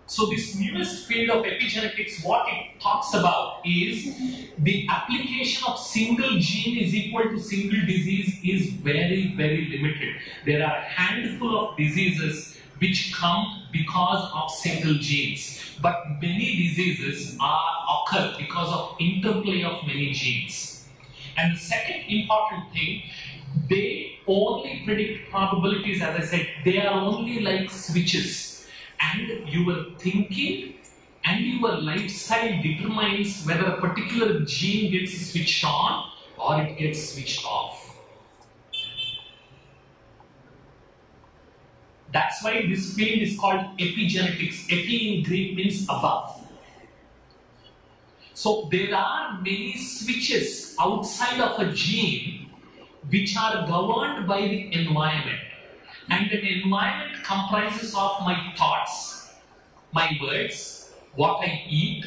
So this newest field of epigenetics, what it talks about is the application of single gene is equal to single disease is very, very limited. There are a handful of diseases which come because of single genes. But many diseases occur because of interplay of many genes. And the second important thing, they only predict probabilities, as I said, they are only like switches. And your thinking and your lifestyle determines whether a particular gene gets switched on or it gets switched off. That's why this field is called epigenetics. Epi in Greek means above. So there are many switches outside of a gene which are governed by the environment. And the environment comprises of my thoughts, my words, what I eat,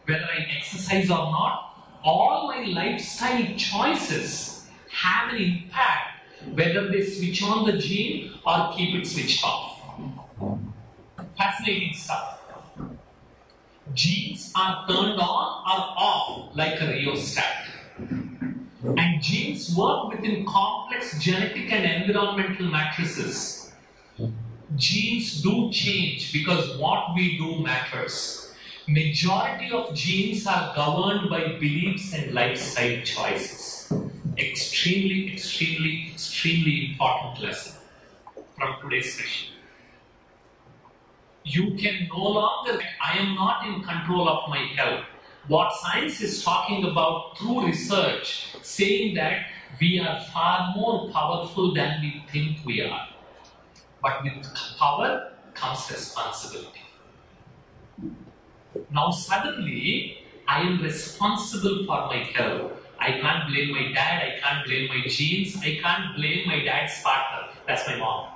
whether I exercise or not. All my lifestyle choices have an impact whether they switch on the gene or keep it switched off. Fascinating stuff. Genes are turned on or off like a rheostat. And genes work within complex genetic and environmental matrices. Genes do change because what we do matters. Majority of genes are governed by beliefs and lifestyle choices. Extremely, extremely, extremely important lesson from today's session. You can no longer, I am not in control of my health. What science is talking about through research, saying that we are far more powerful than we think we are. But with power comes responsibility. Now suddenly, I am responsible for my health. I can't blame my dad, I can't blame my genes, I can't blame my dad's partner. That's my mom.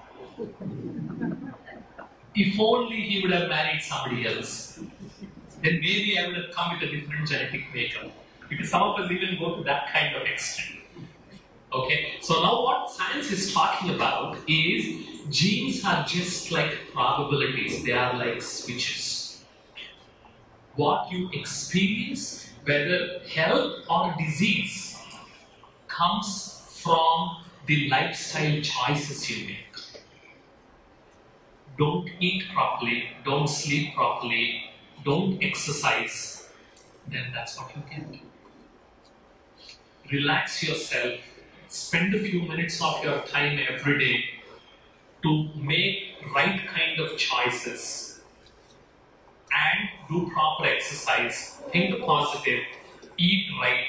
If only he would have married somebody else, then maybe I would have come with a different genetic makeup. Because some of us even go to that kind of extent. Okay, so now what science is talking about is genes are just like probabilities, they are like switches. what you experience, whether health or disease, comes from the lifestyle choices you make. Don't eat properly, don't sleep properly, don't exercise, then that's what you get. Relax yourself, spend a few minutes of your time every day to make right kind of choices and do proper exercise, think positive, eat right,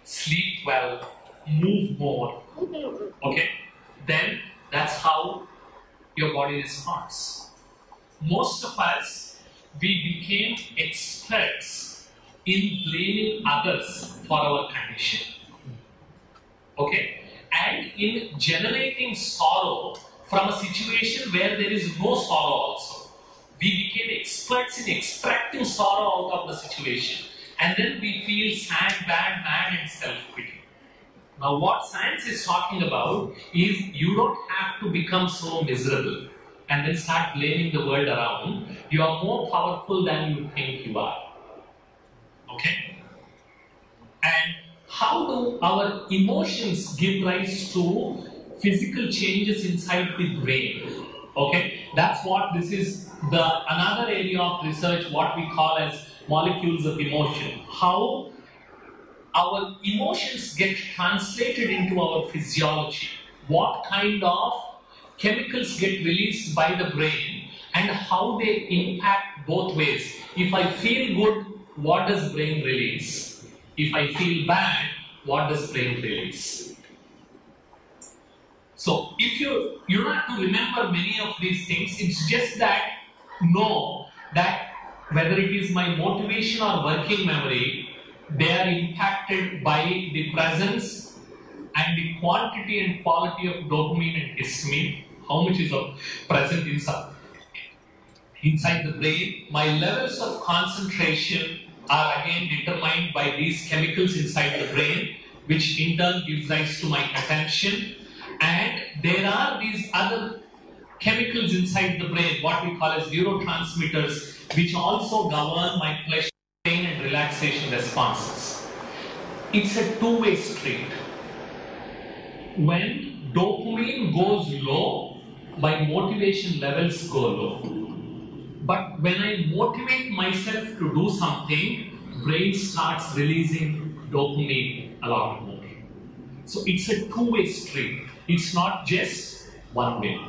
sleep well, move more. Okay? Then that's how your body responds. Most of us, we became experts in blaming others for our condition. Okay? And in generating sorrow from a situation where there is no sorrow also. We became experts in extracting sorrow out of the situation. And then we feel sad, bad, mad and self-pity. Now what science is talking about is you don't have to become so miserable and then start blaming the world around. You are more powerful than you think you are. Okay? And how do our emotions give rise to physical changes inside the brain? Okay? That's what this is, another area of research, what we call as molecules of emotion. How our emotions get translated into our physiology. What kind of chemicals get released by the brain and how they impact both ways. If I feel good, what does brain release? If I feel bad, what does brain release? So if you don't have to remember many of these things, it's just that know that whether it is my motivation or working memory, they are impacted by the presence and the quantity and quality of dopamine and histamine, how much is present inside the brain. My levels of concentration are again determined by these chemicals inside the brain, which in turn gives rise to my attention. And there are these other chemicals inside the brain, what we call as neurotransmitters, which also govern my pleasure, pain and relaxation responses. It's a two-way street. When dopamine goes low, my motivation levels go low. But when I motivate myself to do something, brain starts releasing dopamine a lot more. So it's a two-way street. It's not just one way.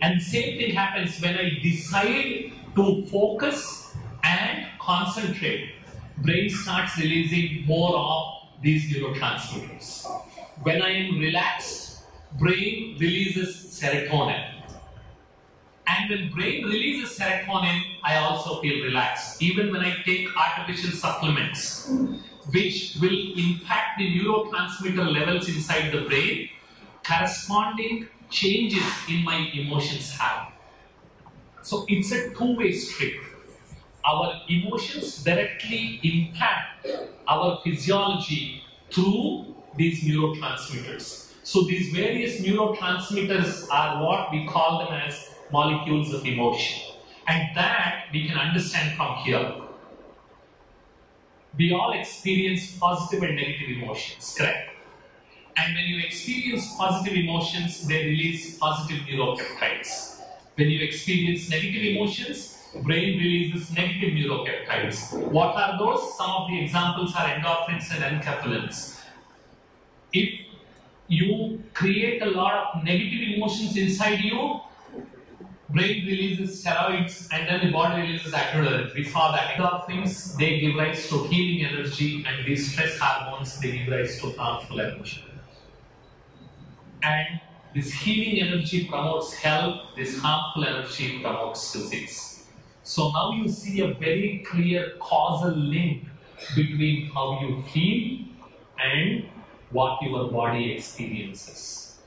And the same thing happens when I decide to focus and concentrate. Brain starts releasing more of these neurotransmitters. When I am relaxed, brain releases serotonin. And when brain releases serotonin, I also feel relaxed. Even when I take artificial supplements, which will impact the neurotransmitter levels inside the brain, corresponding changes in my emotions happen. So it's a two-way street. Our emotions directly impact our physiology through these neurotransmitters. So these various neurotransmitters are what we call them as molecules of emotion. And that we can understand from here. We all experience positive and negative emotions, correct? And when you experience positive emotions, they release positive neuropeptides. When you experience negative emotions, brain releases negative neuropeptides. What are those? Some of the examples are endorphins and enkephalins. If you create a lot of negative emotions inside you, brain releases steroids and then the body releases adrenaline. We saw that endorphins, they give rise to healing energy, and these stress hormones, they give rise to harmful energy. And this healing energy promotes health, this harmful energy promotes disease. So now you see a very clear causal link between how you feel and what your body experiences.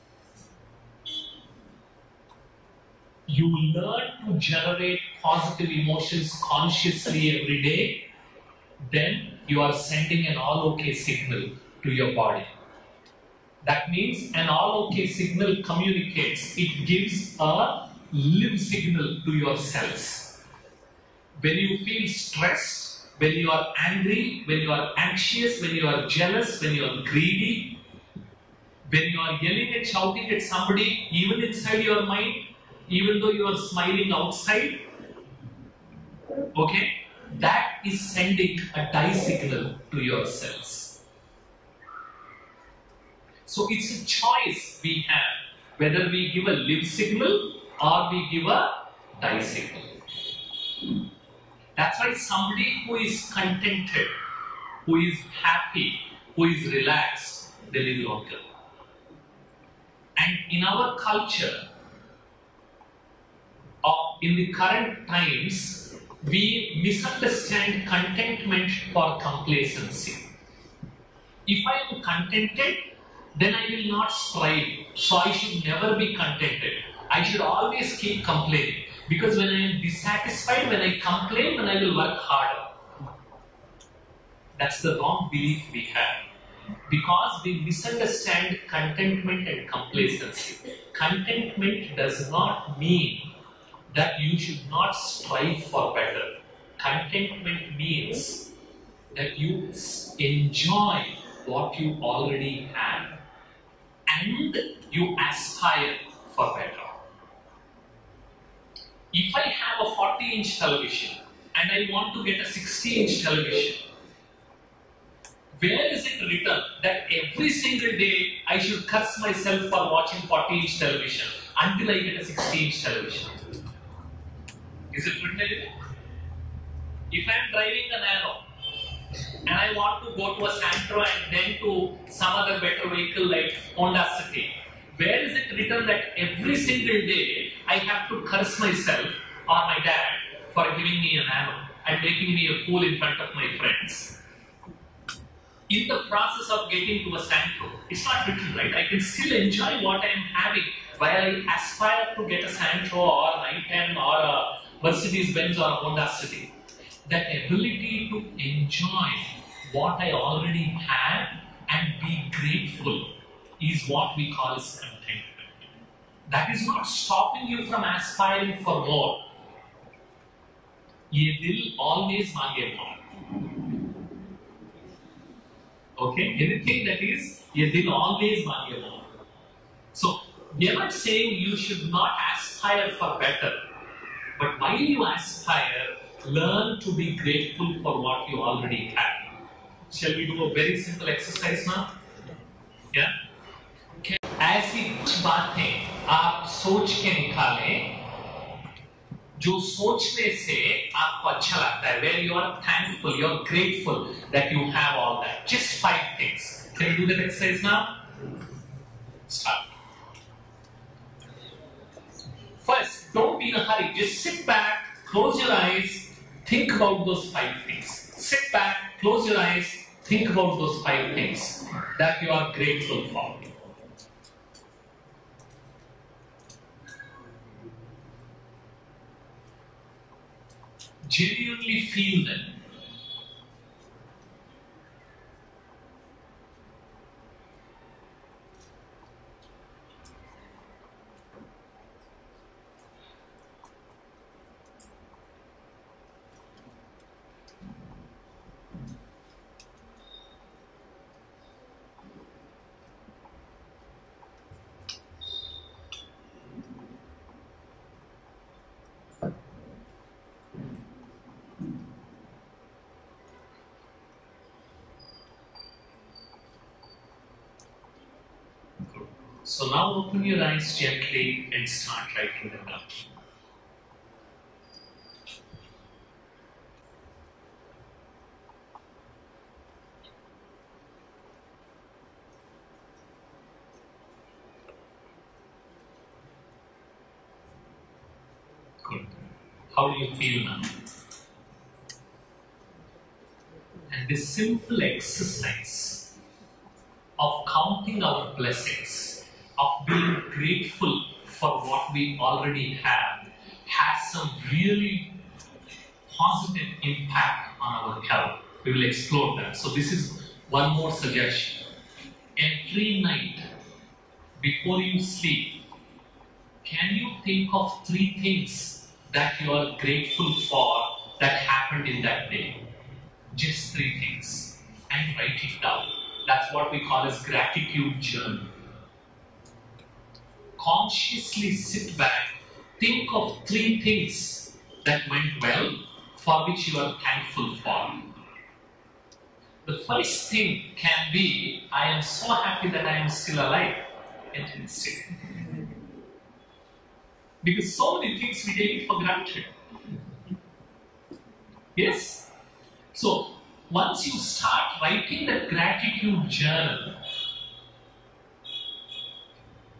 You learn to generate positive emotions consciously every day, then you are sending an all okay signal to your body. That means an all okay signal communicates, it gives a live signal to your cells. When you feel stressed, when you are angry, when you are anxious, when you are jealous, when you are greedy, when you are yelling and shouting at somebody, even inside your mind, even though you are smiling outside, okay, that is sending a die signal to your cells. So it's a choice we have, whether we give a live signal or we give a die signal. That's why somebody who is contented, who is happy, who is relaxed, they live longer. And in our culture, or in the current times, we misunderstand contentment for complacency. If I am contented, then I will not strive. So I should never be contented. I should always keep complaining. Because when I am dissatisfied, when I complain, then I will work harder. That's the wrong belief we have. Because we misunderstand contentment and complacency. Contentment does not mean that you should not strive for better. Contentment means that you enjoy what you already have and you aspire for better. If I have a 40-inch television and I want to get a 60-inch television, where is it written that every single day I should curse myself for watching 40-inch television until I get a 60-inch television? Is it written anywhere? If I am driving a Nano and I want to go to a Santro and then to some other better vehicle like Honda City, where is it written that every single day I have to curse myself or my dad for giving me a Nano and making me a fool in front of my friends? In the process of getting to a Santro, it's not written, right? I can still enjoy what I am having while I aspire to get a Santro or a 910 or a Mercedes Benz or a Honda City. That ability to enjoy what I already have and be grateful is what we call as contentment. That is not stopping you from aspiring for more. ये दिल always मांगे more. Okay, anything that is ये दिल always मांगे more. So we are not saying you should not aspire for better, but while you aspire, learn to be grateful for what you already have. Shall we do a very simple exercise now? Yeah. Okay. ऐसी कुछ बातें आप सोच के निकालें जो सोचने से आपको अच्छा लगता है, where you are thankful, you are grateful that you have all that. Just 5 things. Can you do that exercise now? Start. First, don't be in a hurry. Just sit back, close your eyes, think about those 5 things. Sit back, close your eyes, think about those 5 things that you are grateful for. Genuinely feel them. So now open your eyes gently and start writing them down. Good. How do you feel now? And this simple exercise of counting our blessings, of being grateful for what we already have, has some really positive impact on our health. We will explore that. So this is one more suggestion. Every night before you sleep, can you think of 3 things that you are grateful for that happened in that day? just 3 things and write it down. That's what we call as gratitude journal. Consciously sit back, think of 3 things that went well, for which you are thankful for. The first thing can be, I am so happy that I am still alive. Interesting. Because so many things we take it for granted. Yes? So, once you start writing that gratitude journal,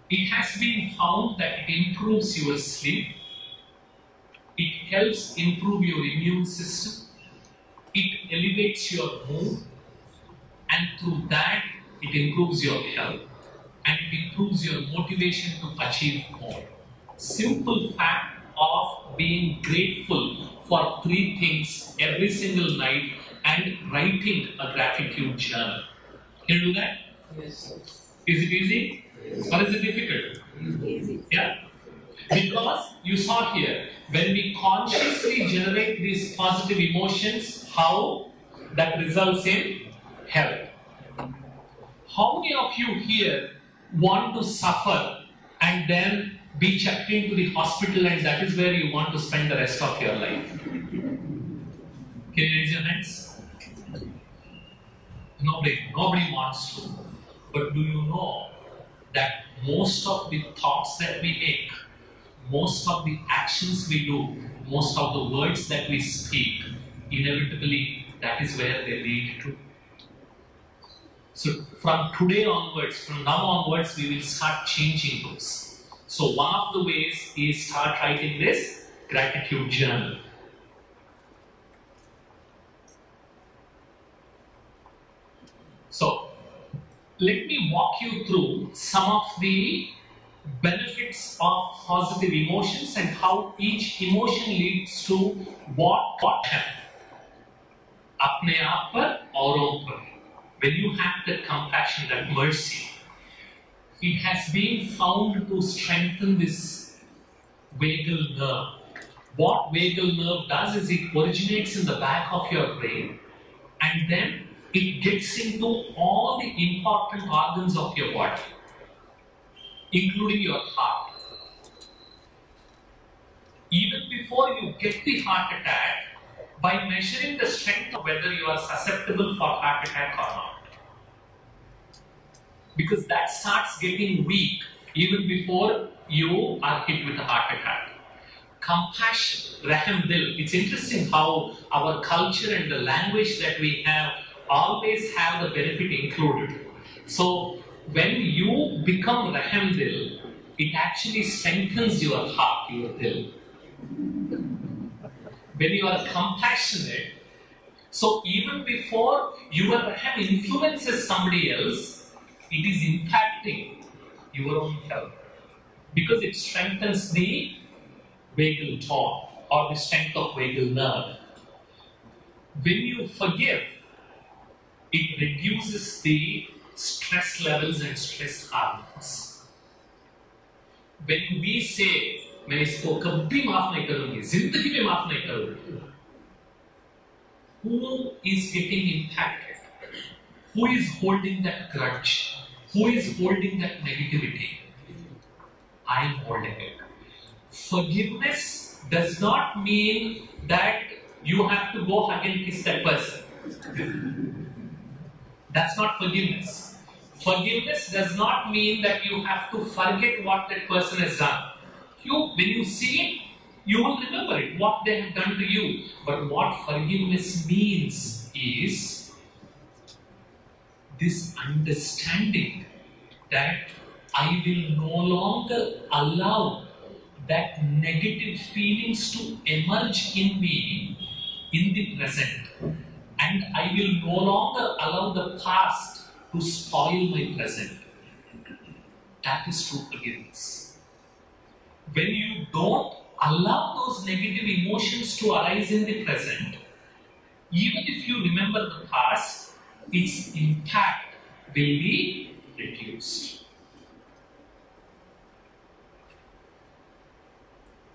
it has been found that it improves your sleep, it helps improve your immune system, it elevates your mood, and through that, it improves your health and it improves your motivation to achieve more. Simple fact of being grateful for 3 things every single night and writing a gratitude journal. Can you do that? Yes. Is it easy? Yes. Or is it difficult? Easy. Yeah? Because you saw here, when we consciously generate these positive emotions, how that results in health. How many of you here want to suffer and then be checked into the hospital and that is where you want to spend the rest of your life? Can you raise your hands? Nobody wants to. But do you know that most of the thoughts that we make, most of the actions we do, most of the words that we speak, inevitably that is where they lead to? So from today onwards, from now onwards, we will start changing those. So one of the ways is start writing this gratitude journal. So let me walk you through some of the benefits of positive emotions and how each emotion leads to what happens. अपने आप पर औरों पर. When you have that compassion, that mercy, it has been found to strengthen this vagal nerve. What vagal nerve does is it originates in the back of your brain and then it gets into all the important organs of your body, including your heart. Even before you get the heart attack, by measuring the strength of whether you are susceptible for heart attack or not. Because that starts getting weak even before you are hit with a heart attack. Compassion, Raham Dil. It's interesting how our culture and the language that we have always have the benefit included. So when you become Raham Dil, it actually strengthens your heart, your Dil. When you are compassionate, so even before your Raham influences somebody else, it is impacting your own health. Because it strengthens the vagal tone or the strength of vagal nerve. When you forgive, it reduces the stress levels and stress hormones. When we say, मैं इसको कभी माफ नहीं करूंगी, जिंदगी में माफ नहीं करूंगी, who is getting impacted? Who is holding that grudge? Who is holding that negativity? I am holding it. Forgiveness does not mean that you have to go hug and kiss that person. That's not forgiveness. Forgiveness does not mean that you have to forget what that person has done. When you see it, you will remember it, what they have done to you. But what forgiveness means is this understanding that I will no longer allow that negative feelings to emerge in me in the present. And I will no longer allow the past to spoil my present. That is true forgiveness. When you don't allow those negative emotions to arise in the present, even if you remember the past, its impact will be reduced.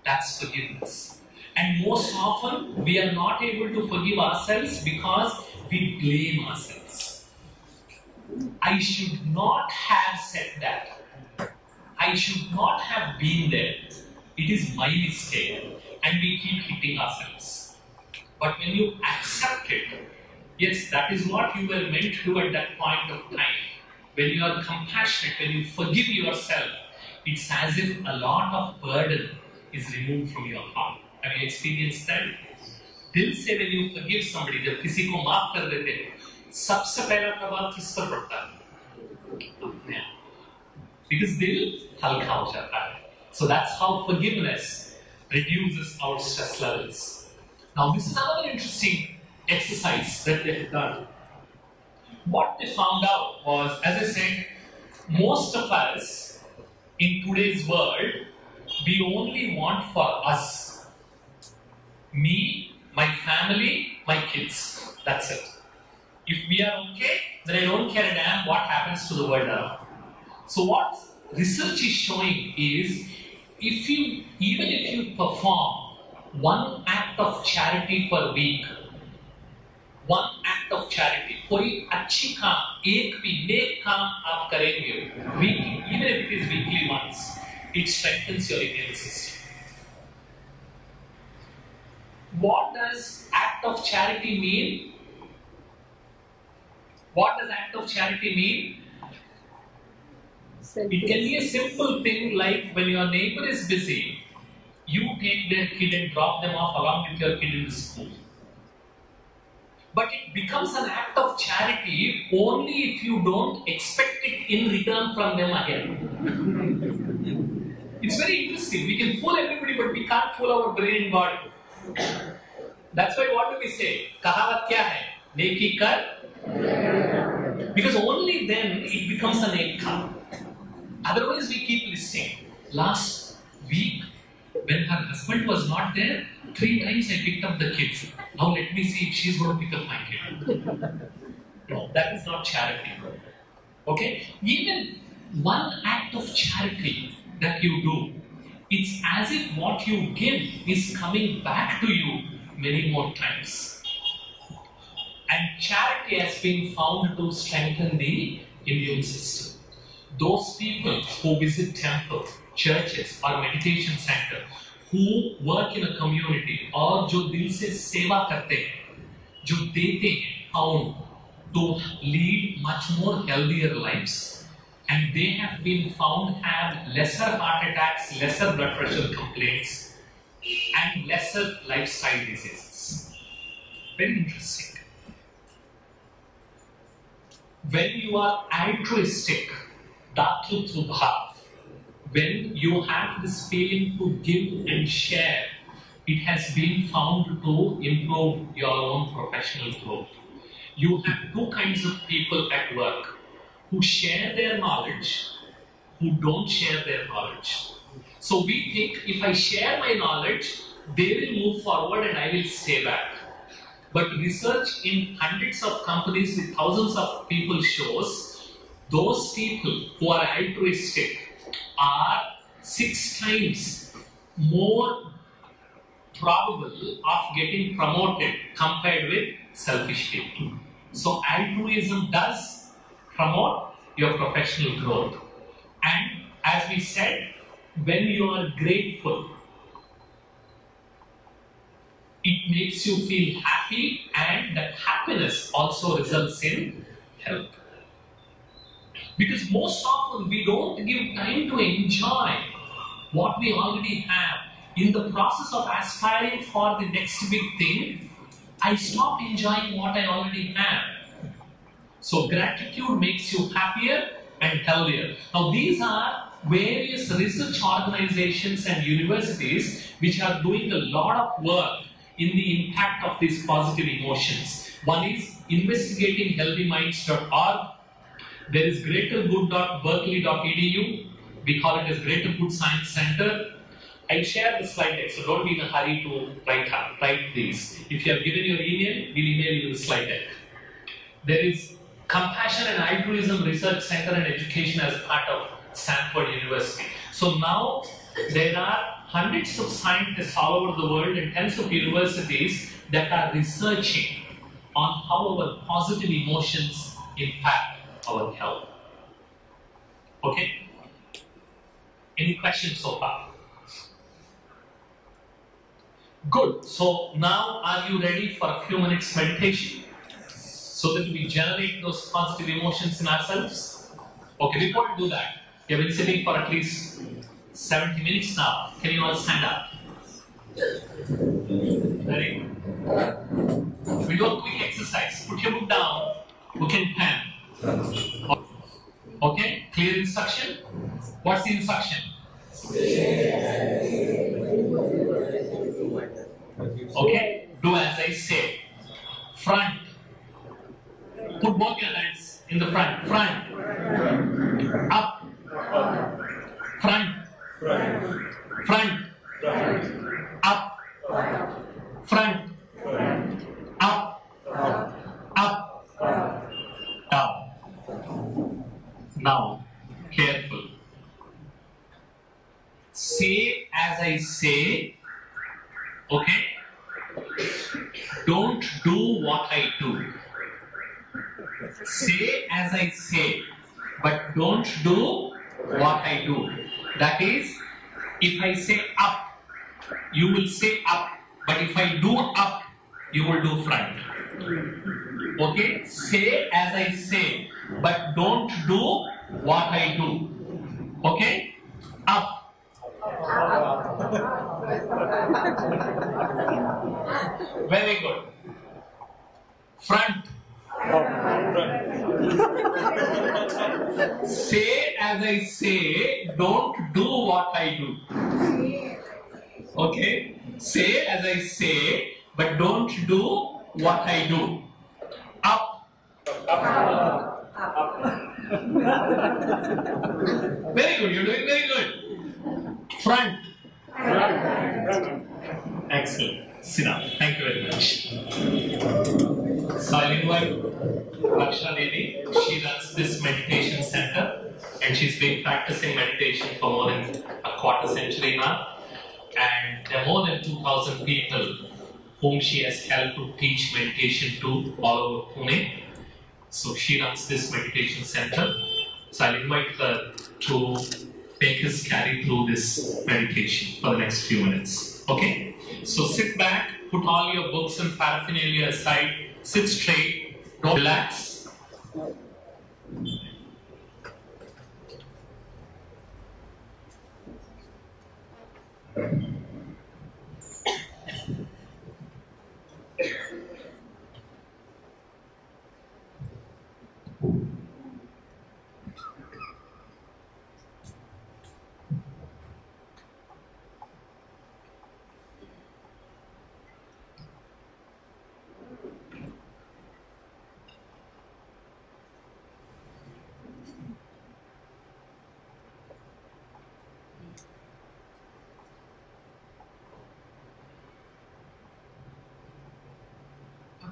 That's forgiveness. And most often, we are not able to forgive ourselves because we blame ourselves. I should not have said that. I should not have been there. It is my mistake. And we keep hitting ourselves. But when you accept it, yes, that is what you were meant to do at that point of time. When you are compassionate, when you forgive yourself, it's as if a lot of burden is removed from your heart. Have you experienced that? दिल से when you forgive somebody, जब किसी को माफ कर देते हैं, सबसे पहला प्रभाव किस पर पड़ता है? Because दिल हल्का हो जाता है. So that's how forgiveness reduces our stress levels. Now this is another interesting exercise that they have done. What they found out was, as I said, most of us in today's world, we only want for us. Me, my family, my kids. That's it. If we are okay, then I don't care a damn what happens to the world around. So what research is showing is, even if you perform one act of charity per week, one act of charity, कोई अच्छी काम, एक भी नेक काम आप करेंगे, weekly, even if it is weekly once, it strengthens your immune system. What does act of charity mean? What does act of charity mean? It can be a simple thing like when your neighbor is busy, you take their kid and drop them off along with your kid in the school. But it becomes an act of charity only if you don't expect it in return from them again. It's very interesting. We can fool everybody, but we can't fool our brain and body. That's why what do we say? Kahavat kya hai? Neki kar. Because only then it becomes a nekha. Otherwise we keep listing. Last week, when her husband was not there, 3 times I picked up the kids. Now let me see if she's going to pick up my kid. No, that is not charity. Okay? Even one act of charity that you do, it's as if what you give is coming back to you many more times. And charity has been found to strengthen the immune system. Those people who visit temples, churches or meditation center, who work in a community और जो दिल से सेवा करते हैं, जो देते हैं, found to lead much more healthier lives, and they have been found have lesser heart attacks, lesser blood pressure complaints, and lesser lifestyle diseases. Very interesting. When you are altruistic, Datrutrubhav, when you have this feeling to give and share, it has been found to improve your own professional growth. You have 2 kinds of people at work who share their knowledge, who don't share their knowledge. So we think if I share my knowledge, they will move forward and I will stay back. But research in hundreds of companies with thousands of people shows those people who are altruistic are 6 times more probable of getting promoted compared with selfish people. So altruism does promote your professional growth. And as we said, when you are grateful, it makes you feel happy, and that happiness also results in health. Because most often we don't give time to enjoy what we already have. In the process of aspiring for the next big thing, I stop enjoying what I already have. So gratitude makes you happier and healthier. Now these are various research organizations and universities which are doing a lot of work in the impact of these positive emotions. One is investigatinghealthyminds.org. There is greatergood.berkeley.edu. We call it as Greater Good Science Center. I'll share the slide deck, so don't be in a hurry to write these. If you have given your email, we'll email you the slide deck. There is Compassion and Altruism Research Center and Education as part of Stanford University. So now there are hundreds of scientists all over the world and tens of universities that are researching on how our positive emotions impact our health. Okay? Any questions so far? Good. So now are you ready for a few minutes meditation? So that we generate those positive emotions in ourselves? Okay, before we do that, we have been sitting for at least 70 minutes now. Can you all stand up? Very good. We do a quick exercise. Put your book down, book and pen. Okay, clear instruction? What's the instruction? Okay, do as I say. Front. Put both your hands in the front. Front. Up. Front. Front. Up. Front. Up. Up. Down. Now, careful. Say as I say. Okay? Don't do what I do. Say as I say, but don't do what I do. That is, if I say up, you will say up, but if I do up, you will do front. Okay? Say as I say, but don't do what I do. Okay? Up. Very good. Front. Say as I say, don't do what I do. Okay? Say as I say, but don't do what I do. Up. Very good, you're doing very good. Front. Excellent. Sit down. Thank you very much. So I'll invite Lakshana Devi. She runs this meditation center and she's been practicing meditation for more than a quarter century now. And there are more than 2,000 people whom she has helped to teach meditation to all over Pune. So she runs this meditation center. So I'll invite her to make us carry through this meditation for the next few minutes. Okay? So sit back, put all your books and paraphernalia aside, sit straight, don't relax.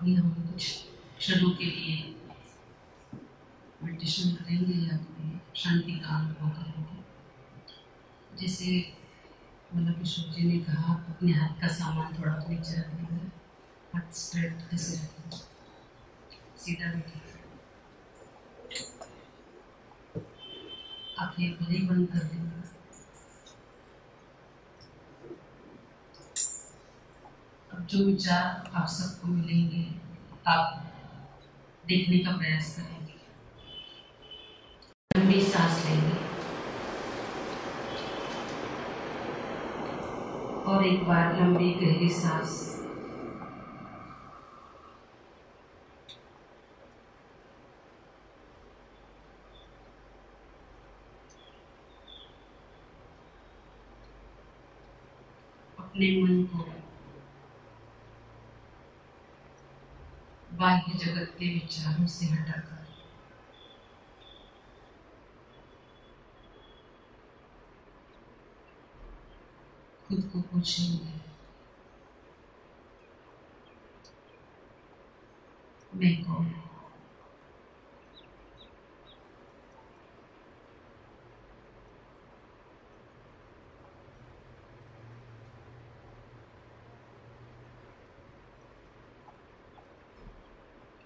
अभी हम कुछ क्षणों के लिए meditation करेंगे या कोई शांति का अनुभव करेंगे। जैसे बाला किशोर जी ने कहा, अपने हाथ का सामान थोड़ा नीचे रख देंगे, हाथ स्ट्रेट ऐसे रखेंगे, सीधा रखेंगे, आंखें भले ही बंद कर देंगे। अब जो विचार आप सबको मिलेंगे, आप देखने का प्रयास करेंगे। लंबी सांस लेंगे और एक बार लंबी गहरी सांस अपने मन को बाह्य जगत के विचारों से हटाकर खुद को पूछेंगे, मैं कौन हूँ?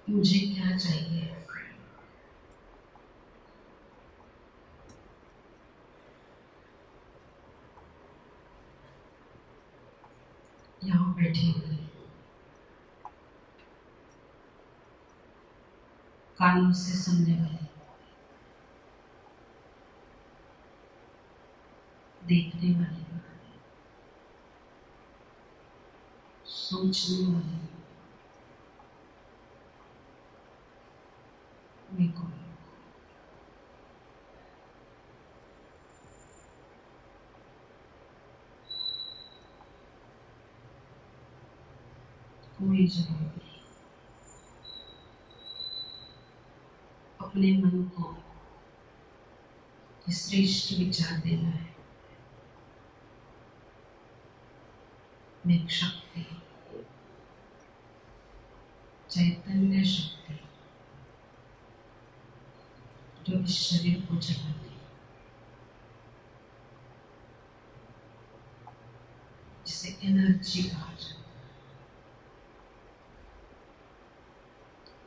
मुझे क्या चाहिए? यहाँ बैठी हुई कानों से सुनने वाली, देखने वाली, सोचने वाली मैं कौन? कोई जवाब नहीं। अपने मन को श्रेष्ठ विचार देना है। मैं एक शक्ति, चैतन्य शक्ति जो इस शरीर को चलाती, जिसे एनर्जी कहा जाता है।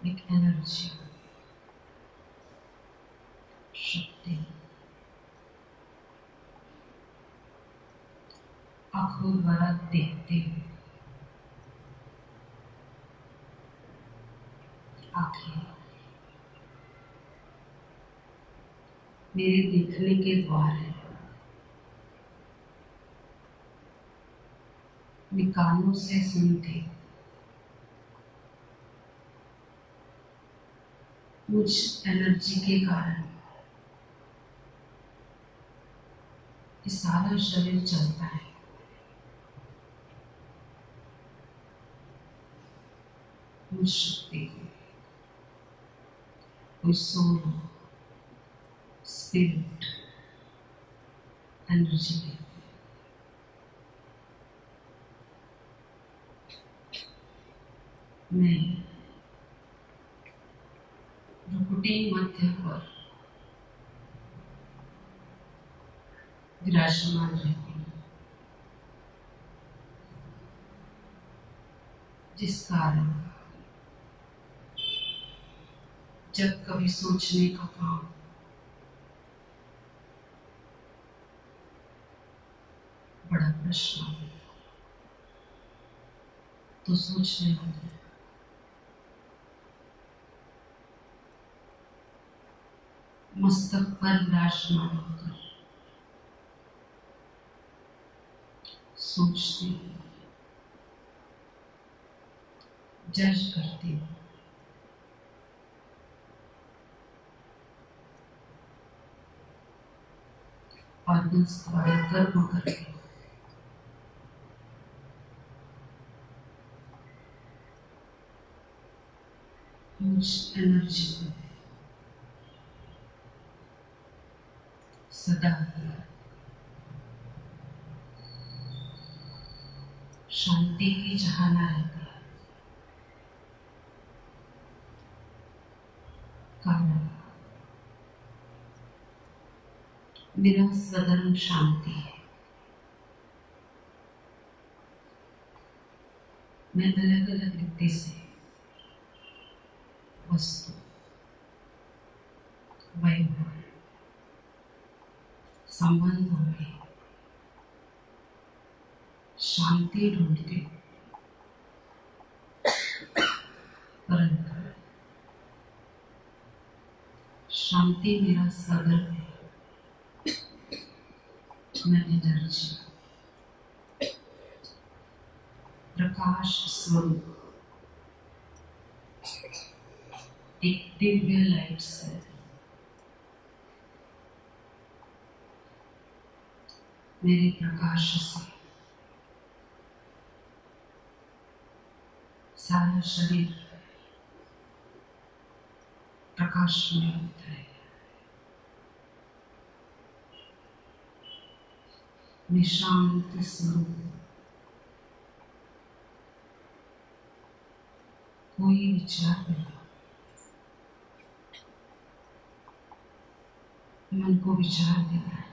एक एनर्जी, शक्ति, आंखों द्वारा देखते हुए, आंखें मेरे देखने के द्वार है। मैं कानों से सुनती, मुझ एनर्जी के कारण ये सारा शरीर चलता है। मुझ शक्ति को कोई सोल, स्पिरिट, एनर्जी है। मैं भ्रुकुटी मध्य पर विराजमान रहती हूँ, जिस कारण जब कभी सोचने का काम बड़ा प्रश्न तो सोचने वाले मस्तक पर विराजमान होकर सोचती हूँ, जज करती हूँ, ऑर्गन्स द्वारा कर्म करती हूँ। मुझ एनर्जी को सदा शांति की चाहना रहती है। कारण मेरा स्वधर्म शांति है। मैं अलग अलग रीति से वस्तु, वैभव, संबंधों में शांति ढूंढती हूँ, परंतु शांति मेरा स्वधर्म है। मैं एनर्जी, प्रकाश स्वरूप, एक दिव्य लाइट से मेरे प्रकाश से सारा शरीर प्रकाश में होता है। मैं शांत स्वरूप, कोई विचार नहीं, मन को विचार देना है।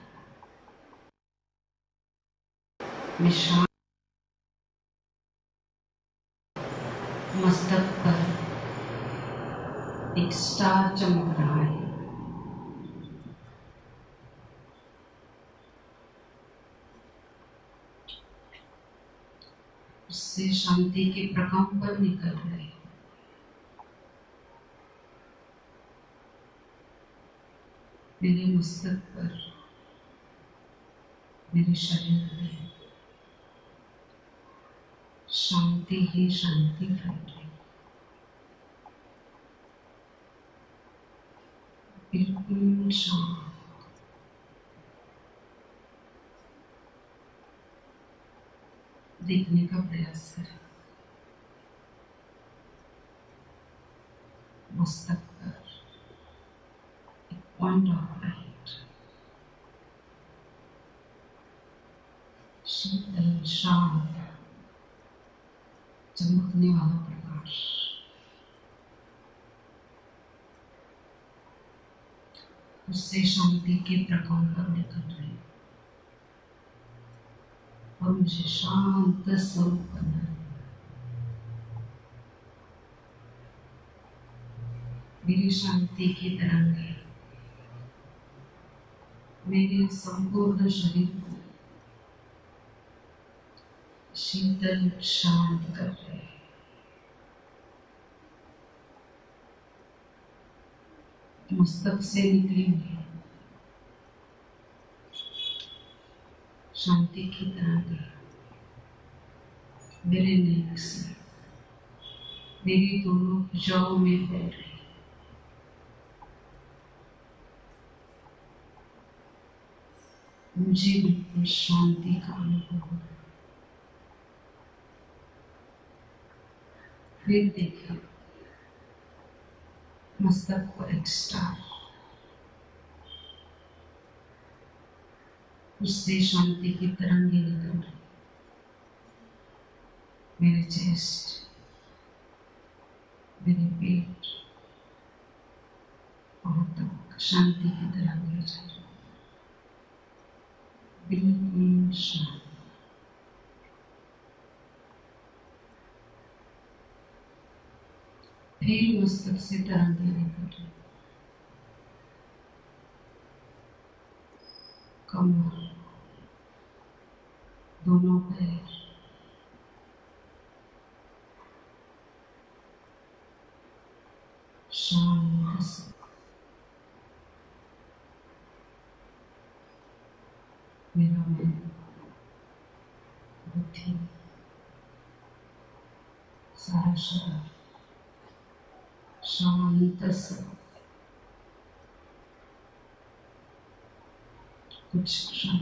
मैं शांत, मस्तक पर चमक रहा है। उससे शांति के प्रकंपन निकल रहे हैं। मेरे मस्तक पर, मेरे शरीर में शांति ही शांति फैल रही है। बिल्कुल शांत। देखने का प्रयास करें। मस्तक पर एक पॉइंट ऑफ लाइट, शीतल शांत चमकने वाला प्रकाश। उससे शांति के प्रकंपन निकल रहे हैं और मुझे शांत स्वरूप बनना है। मेरी शांति की तरंगे मेरे संपूर्ण शरीर को शीतल शांत कर रहे हैं। मस्तक से निकली हुई शांति की तरंगे मेरे नेक से मेरी दोनों भुजाओं में फैल रही। मुझे बिल्कुल शांति का अनुभव हो। फिर देखिए मस्तक पर एक स्टार, उससे शांति की तरंगे निकल रही। मेरे चेस्ट, मेरे पेट, वहां तक शांति की तरंगे जा रही। बिल्कुल शांत। फिर मस्तक से तरंगे निकल रही। कमर, दोनों पैर, शांत से मेरा मन, बुद्धि, सारा शरीर शांत से कुछ क्षण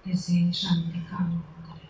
ऐसे शांति का अनुभव करें।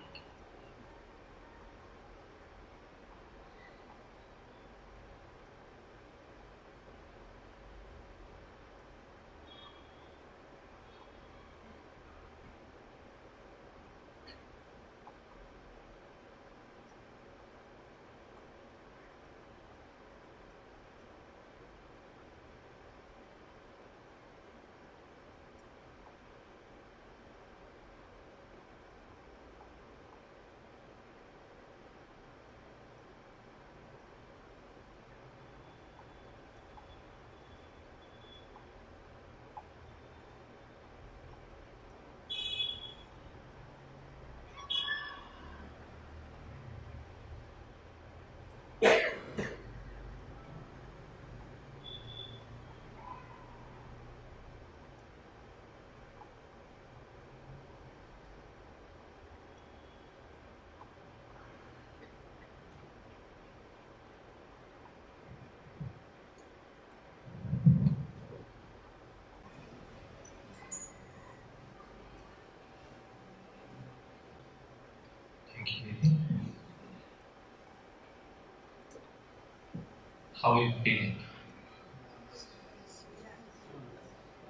How are you feeling?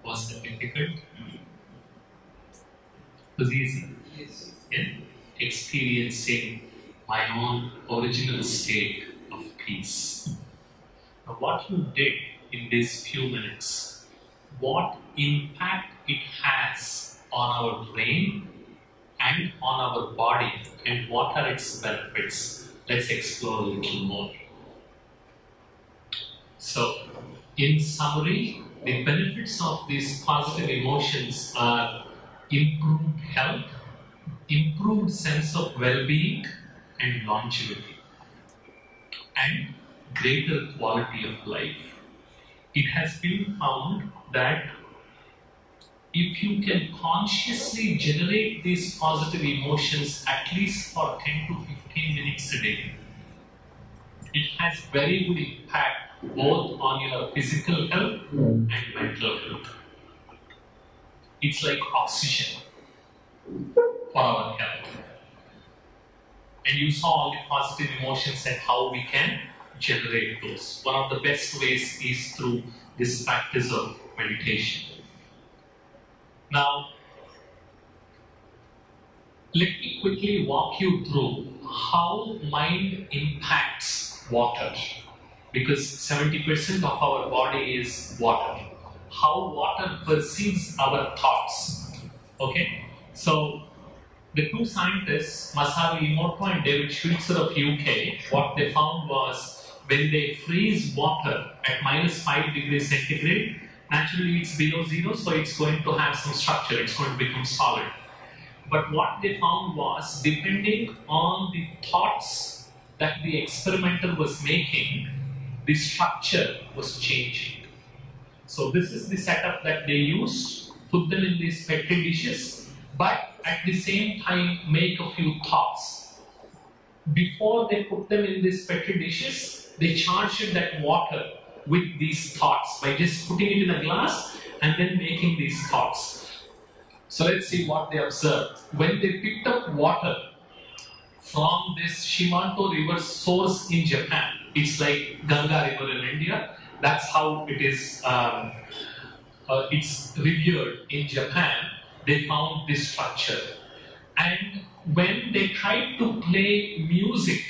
Was it difficult? It was easy. Yeah? Experiencing my own original state of peace. Now, what you did in these few minutes, what impact it has on our brain and on our body, and what are its benefits? Let's explore a little more. So, in summary, the benefits of these positive emotions are improved health, improved sense of well-being and longevity, and greater quality of life. It has been found that if you can consciously generate these positive emotions at least for 10 to 15 minutes a day, it has very good impact both on your physical health and mental health. It's like oxygen for our health. And you saw all the positive emotions and how we can generate those. One of the best ways is through this practice of meditation. Now, let me quickly walk you through how mind impacts water. Because 70% of our body is water. How water perceives our thoughts. Okay? So, the two scientists, Masaru Emoto and David Schweitzer of UK, what they found was when they freeze water at -5 degrees centigrade, naturally it's below zero, so it's going to have some structure, it's going to become solid. But what they found was, depending on the thoughts that the experimenter was making, the structure was changing. So this is the setup that they used, put them in these petri dishes, but at the same time make a few thoughts. Before they put them in these petri dishes, they charged that water with these thoughts by just putting it in a glass and then making these thoughts. So let's see what they observed. When they picked up water from this Shimanto river source in Japan, it's like Ganga river in India, that's how it is, it's revered in Japan. They found this structure. And when they tried to play music,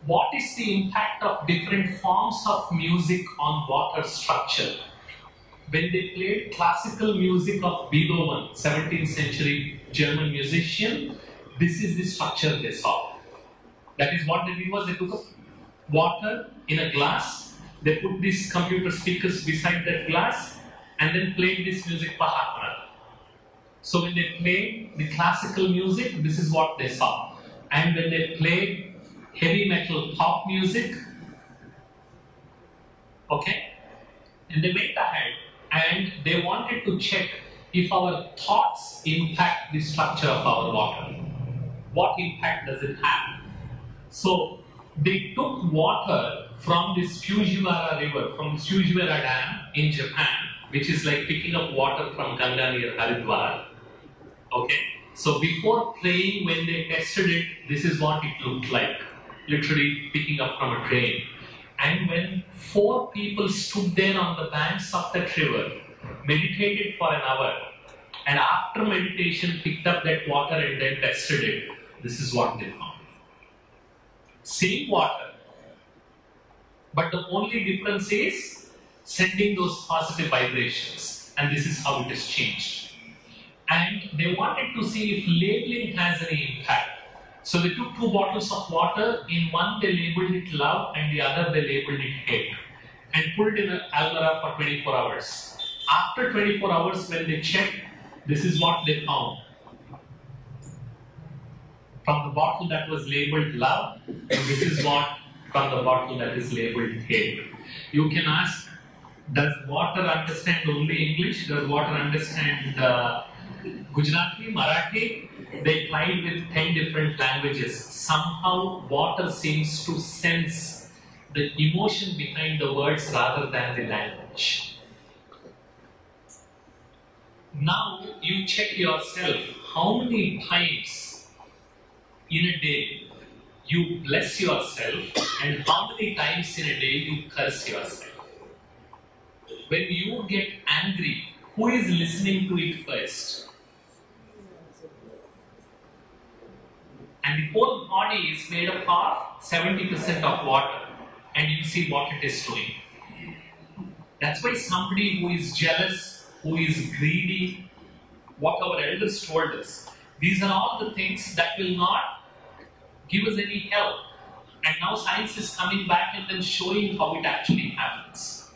what is the impact of different forms of music on water structure? When they played classical music of Beethoven, 17th century German musician, this is the structure they saw. That is what they did was they took up water in a glass, they put these computer speakers beside that glass and then played this music for half an hour. So when they played the classical music, this is what they saw. And when they played heavy metal pop music, okay, and they went ahead and they wanted to check if our thoughts impact the structure of our water. What impact does it have? So they took water from this Fujiwara river, from the Fujiwara dam in Japan, which is like picking up water from Ganga near Haridwar. Okay, so before playing, when they tested it, this is what it looked like, literally picking up from a drain. And when 4 people stood there on the banks of that river, meditated for an hour, and after meditation picked up that water and then tested it, this is what they found. Same water, but the only difference is sending those positive vibrations, and this is how it has changed. And they wanted to see if labeling has any impact. So they took 2 bottles of water, in one they labeled it love and the other they labeled it hate, and put it in an almirah for 24 hours. After 24 hours when they checked, this is what they found. From the bottle that was labeled love, and this is what from the bottle that is labeled hate. You can ask, does water understand only English? Does water understand Gujarati, Marathi? They tried with 10 different languages. Somehow water seems to sense the emotion behind the words rather than the language. Now you check yourself, how many times in a day you bless yourself and how many times in a day you curse yourself. When you get angry, who is listening to it first? And the whole body is made up of 70% of water, and you see what it is doing. That's why somebody who is jealous, who is greedy, what our elders told us, these are all the things that will not give us any help. And now science is coming back and then showing how it actually happens.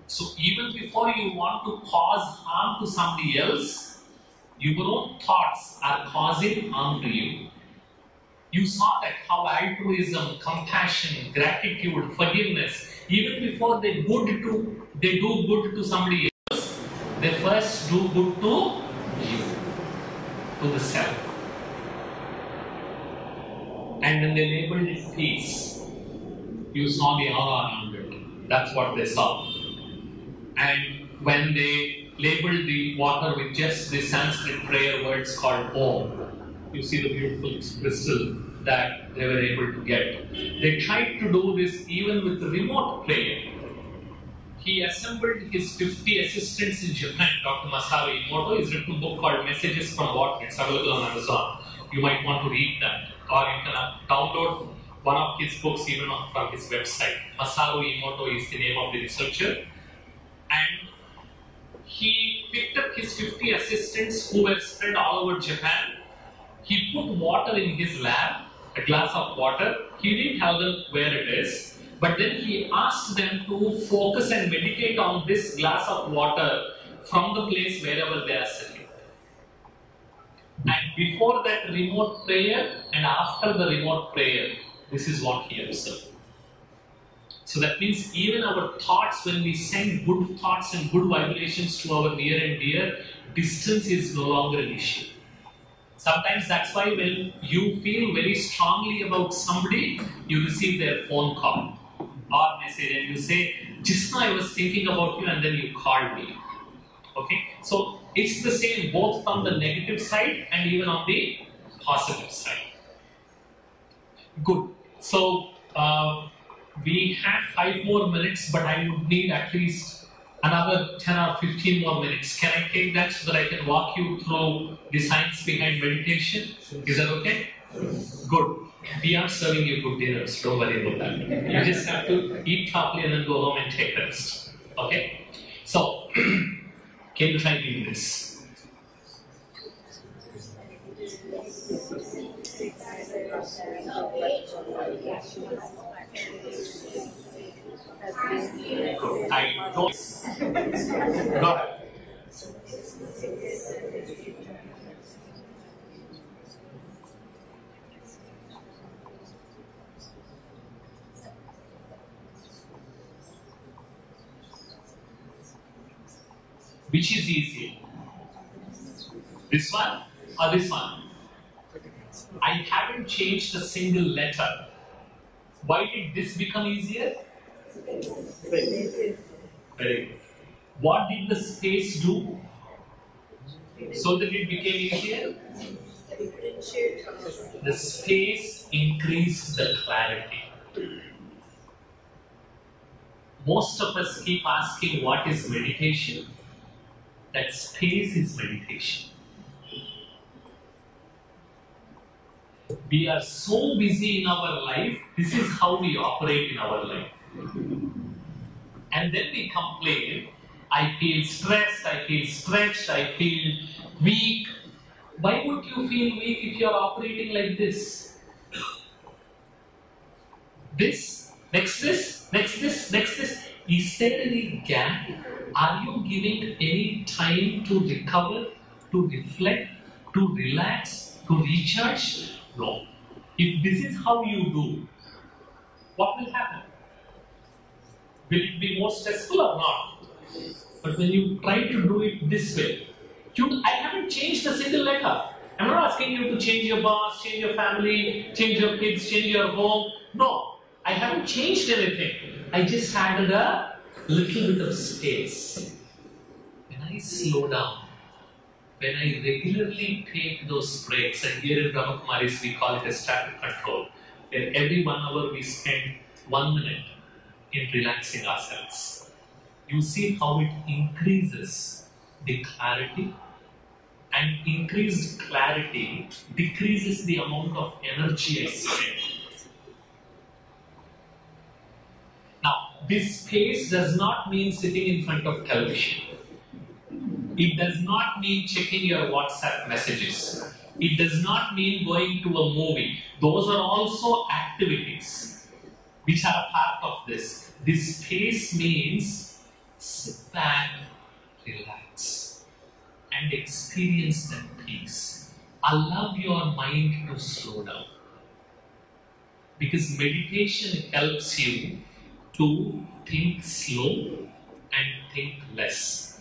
So even before you want to cause harm to somebody else, your own thoughts are causing harm to you. You saw that how altruism, compassion, gratitude, forgiveness, even before they do good to somebody else, they first do good to you, to the self. And when they labeled it peace, you saw the aura around it. That's what they saw. And when they labeled the water with just the Sanskrit prayer words called Om, you see the beautiful crystal that they were able to get. They tried to do this even with the remote prayer. He assembled his 50 assistants in Japan. Dr. Masaru Emoto has written a book called Messages from Water. It's available on Amazon. You might want to read that. Or you can download one of his books even from his website. Masaru Emoto is the name of the researcher. And he picked up his 50 assistants who were spread all over Japan. He put water in his lab, a glass of water. He didn't tell them where it is, but then he asked them to focus and meditate on this glass of water from the place wherever they are sitting. And before that remote prayer and after the remote prayer, this is what he observed. So that means even our thoughts, when we send good thoughts and good vibrations to our near and dear, distance is no longer an issue. Sometimes that's why when you feel very strongly about somebody, you receive their phone call or message and you say, just now I was thinking about you and then you called me. Okay? So it's the same both from the negative side and even on the positive side. Good. So we have 5 more minutes, but I would need at least another 10 or 15 more minutes. Can I take that so that I can walk you through the science behind meditation? Is that okay? Good. We are serving you good dinners. Don't worry about that. You just have to eat properly and then go home and take rest. Okay? So, can you try doing this? I don't. Go ahead. Which is easier? This one or this one? I haven't changed a single letter. Why did this become easier? Very good. What did the space do so that it became easier? The space increased the clarity. Most of us keep asking what is meditation. That space is meditation. We are so busy in our life, this is how we operate in our life. And then we complain, I feel stressed, I feel stretched, I feel weak. Why would you feel weak if you are operating like this? This, next this, next this, next this. Is there any gap? Are you giving any time to recover, to reflect, to relax, to recharge? No. If this is how you do, what will happen? Will it be more stressful or not? But when you try to do it this way, I haven't changed a single letter. I'm not asking you to change your boss, change your family, change your kids, change your home. No, I haven't changed anything. I just added a little bit of space. When I slow down, when I regularly take those breaks, and here in Brahmakumaris we call it a static control, where every 1 hour we spend 1 minute in relaxing ourselves. You see how it increases the clarity, and increased clarity decreases the amount of energy I spend. Now, this space does not mean sitting in front of television. It does not mean checking your WhatsApp messages. It does not mean going to a movie. Those are also activities which are a part of this. This space means sit back, relax, and experience that peace. Allow your mind to slow down. Because meditation helps you to think slow and think less.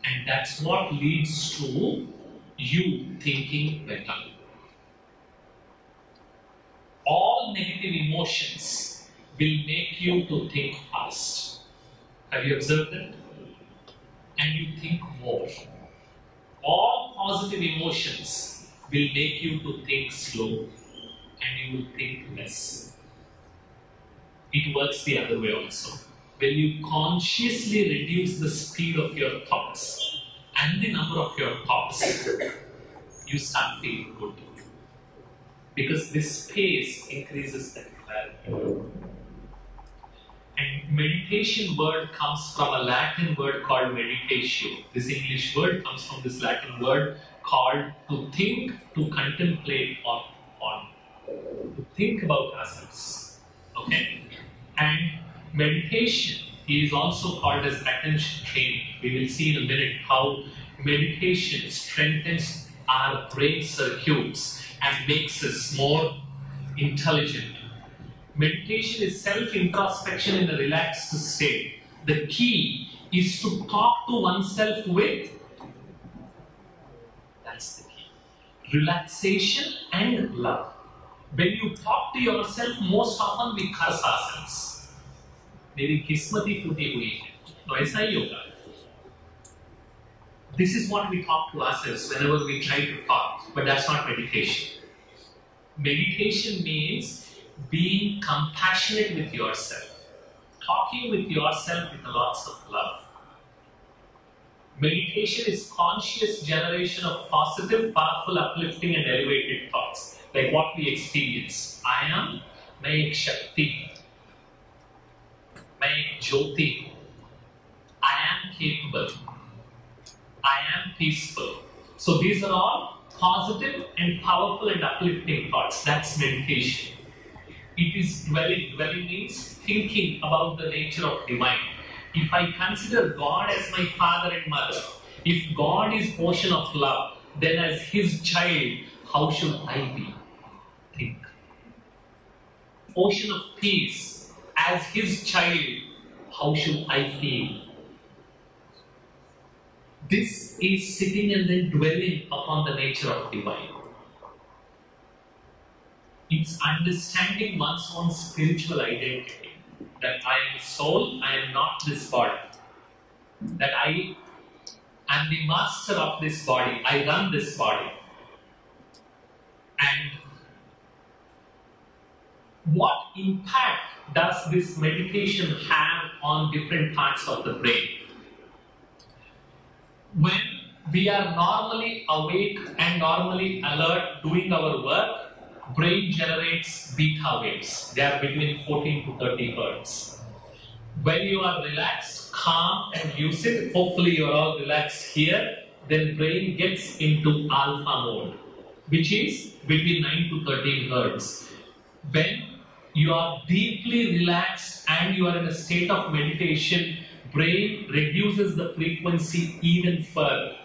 And that's what leads to you thinking better. All negative emotions will make you to think fast. Have you observed that? And you think more. All positive emotions will make you to think slow and you will think less. It works the other way also. When you consciously reduce the speed of your thoughts and the number of your thoughts, you start feeling good. Because this space increases that clarity. And meditation word comes from a Latin word called meditatio. This English word comes from this Latin word called to think, to contemplate, or to think about ourselves. Okay? And meditation is also called as attention training. We will see in a minute how meditation strengthens our brain circuits and makes us more intelligent. Meditation is self-introspection in a relaxed state. The key is to talk to oneself with, that's the key, relaxation and love. When you talk to yourself, most often we curse ourselves. मेरी किस्मत ही फूटी हुई है, तो ऐसा ही होगा. This is what we talk to ourselves whenever we try to talk, but that's not meditation. Meditation means being compassionate with yourself, talking with yourself with lots of love. Meditation is conscious generation of positive, powerful, uplifting and elevated thoughts, like what we experience. I am, मैं एक शक्ति, मैं एक ज्योति, I am capable, I am peaceful. So these are all positive and powerful and uplifting thoughts. That's meditation. It is dwelling. Dwelling means thinking about the nature of divine. If I consider God as my father and mother, if God is portion of love, then as his child, how should I be? Think. Ocean of peace, as his child, how should I feel? This is sitting and then dwelling upon the nature of divine. It's understanding one's own spiritual identity. That I am soul, I am not this body. That I am the master of this body, I run this body. And what impact does this meditation have on different parts of the brain? When we are normally awake and normally alert doing our work, brain generates beta waves. They are between 14 to 30 hertz. When you are relaxed, calm and lucid, hopefully you are all relaxed here, then brain gets into alpha mode, which is between 9 to 13 hertz. When you are deeply relaxed and you are in a state of meditation, brain reduces the frequency even further.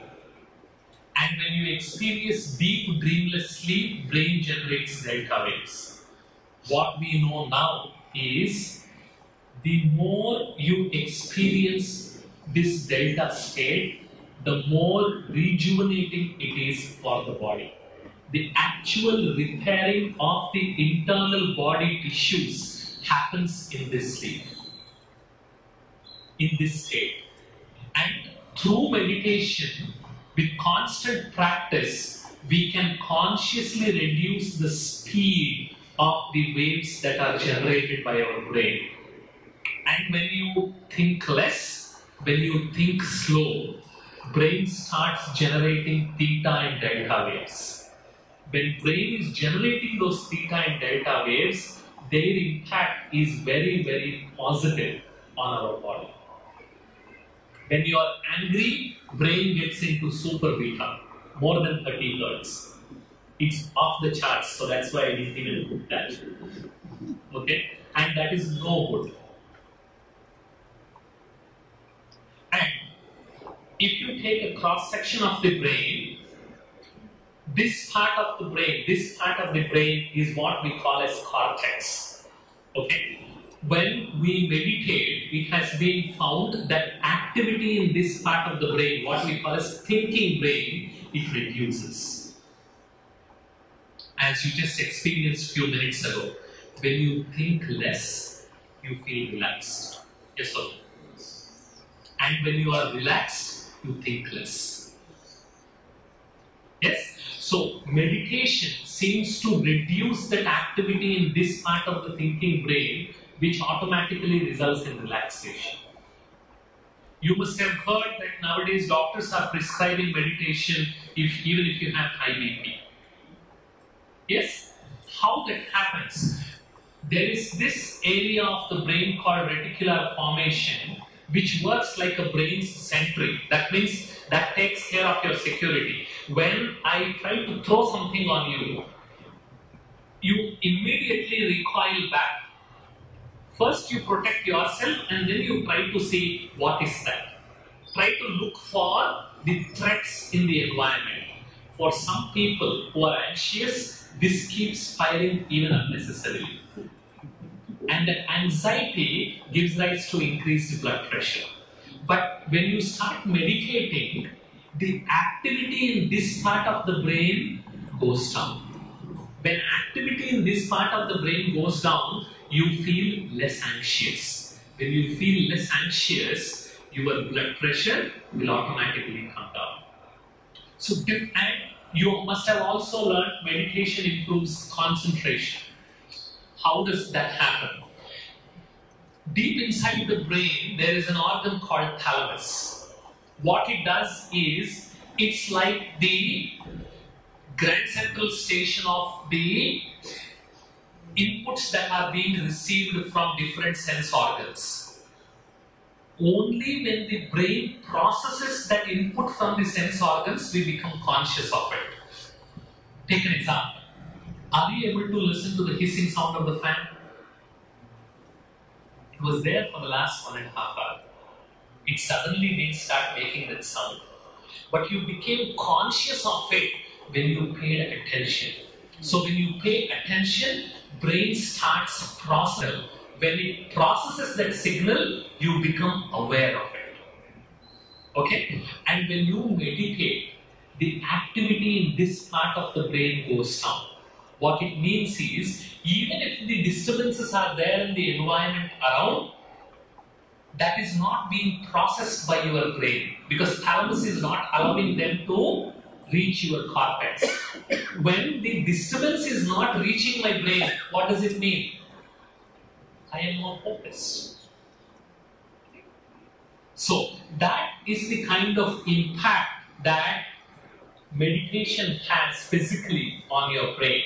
And when you experience deep dreamless sleep, brain generates delta waves. What we know now is the more you experience this delta state, the more rejuvenating it is for the body. The actual repairing of the internal body tissues happens in this sleep, in this state. And through meditation, with constant practice, we can consciously reduce the speed of the waves that are generated by our brain. And when you think less, when you think slow, brain starts generating theta and delta waves. When brain is generating those theta and delta waves, their impact is very, very positive on our body. When you are angry, brain gets into super beta, more than 30 hertz. It's off the charts, so that's why I didn't even put that. Okay? And that is no good. And if you take a cross section of the brain, this part of the brain is what we call as cortex. Okay? When we meditate, it has been found that activity in this part of the brain, what we call as thinking brain, it reduces. As you just experienced a few minutes ago, when you think less, you feel relaxed. Yes or no? And when you are relaxed, you think less. Yes? So, meditation seems to reduce that activity in this part of the thinking brain, which automatically results in relaxation. You must have heard that nowadays doctors are prescribing meditation even if you have high BP. Yes? How that happens? There is this area of the brain called reticular formation, which works like a brain's sentry. That means that takes care of your security. When I try to throw something on you, you immediately recoil back. First you protect yourself and then you try to see what is that. Try to look for the threats in the environment. For some people who are anxious, this keeps firing even unnecessarily. And the anxiety gives rise to increased blood pressure. But when you start meditating, the activity in this part of the brain goes down. When activity in this part of the brain goes down, you feel less anxious. When you feel less anxious, your blood pressure will automatically come down. So, and you must have also learned meditation improves concentration. How does that happen? Deep inside the brain, there is an organ called thalamus. What it does is, it's like the grand central station of the inputs that are being received from different sense organs. Only when the brain processes that input from the sense organs, we become conscious of it. Take an example. Are you able to listen to the hissing sound of the fan? It was there for the last 1.5 hours. It suddenly didn't start making that sound. But you became conscious of it when you paid attention. So when you pay attention, brain starts processing. When it processes that signal, you become aware of it. Okay? And when you meditate, the activity in this part of the brain goes down. What it means is, even if the disturbances are there in the environment around, that is not being processed by your brain, because thalamus is not allowing them to reach your cortex. When the disturbance is not reaching my brain, what does it mean? I am more focused. So that is the kind of impact that meditation has physically on your brain.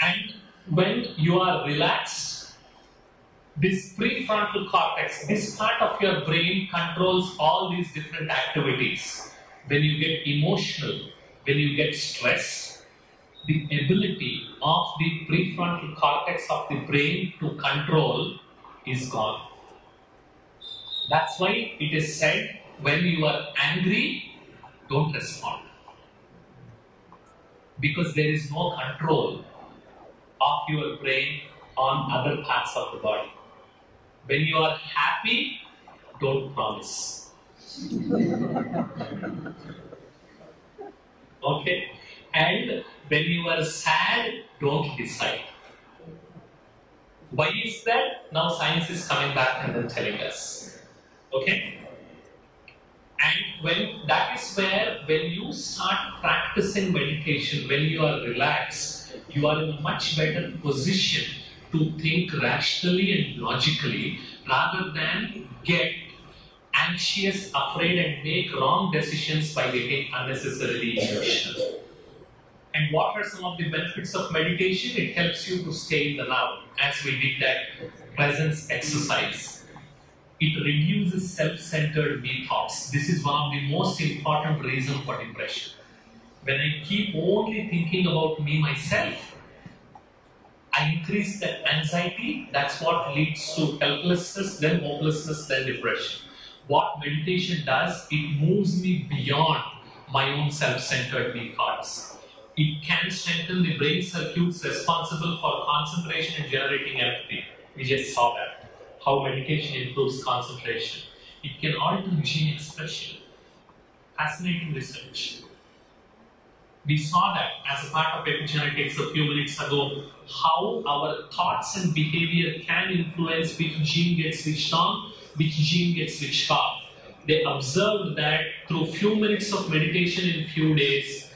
And when you are relaxed, this prefrontal cortex, this part of your brain controls all these different activities. When you get emotional, when you get stressed, the ability of the prefrontal cortex of the brain to control is gone. That's why it is said, when you are angry, don't respond. Because there is no control of your brain on other parts of the body. When you are happy, don't promise. Okay? And when you are sad, don't decide. Why is that? Now science is coming back and then telling us. Okay? And when that is where, when you start practicing meditation, when you are relaxed, you are in a much better position to think rationally and logically, rather than get anxious, afraid, and make wrong decisions by getting unnecessarily emotional. And what are some of the benefits of meditation? It helps you to stay in the now, as we did that presence exercise. It reduces self-centered me thoughts. This is one of the most important reasons for depression. When I keep only thinking about me, myself, I increase that anxiety. That's what leads to helplessness, then hopelessness, then depression. What meditation does, it moves me beyond my own self-centered weak thoughts. It can strengthen the brain circuits responsible for concentration and generating empathy. We just saw that. How meditation improves concentration. It can alter gene expression. Fascinating research. We saw that as a part of epigenetics a few minutes ago, how our thoughts and behavior can influence which gene gets switched on, which gene gets switched off. They observed that through few minutes of meditation in few days,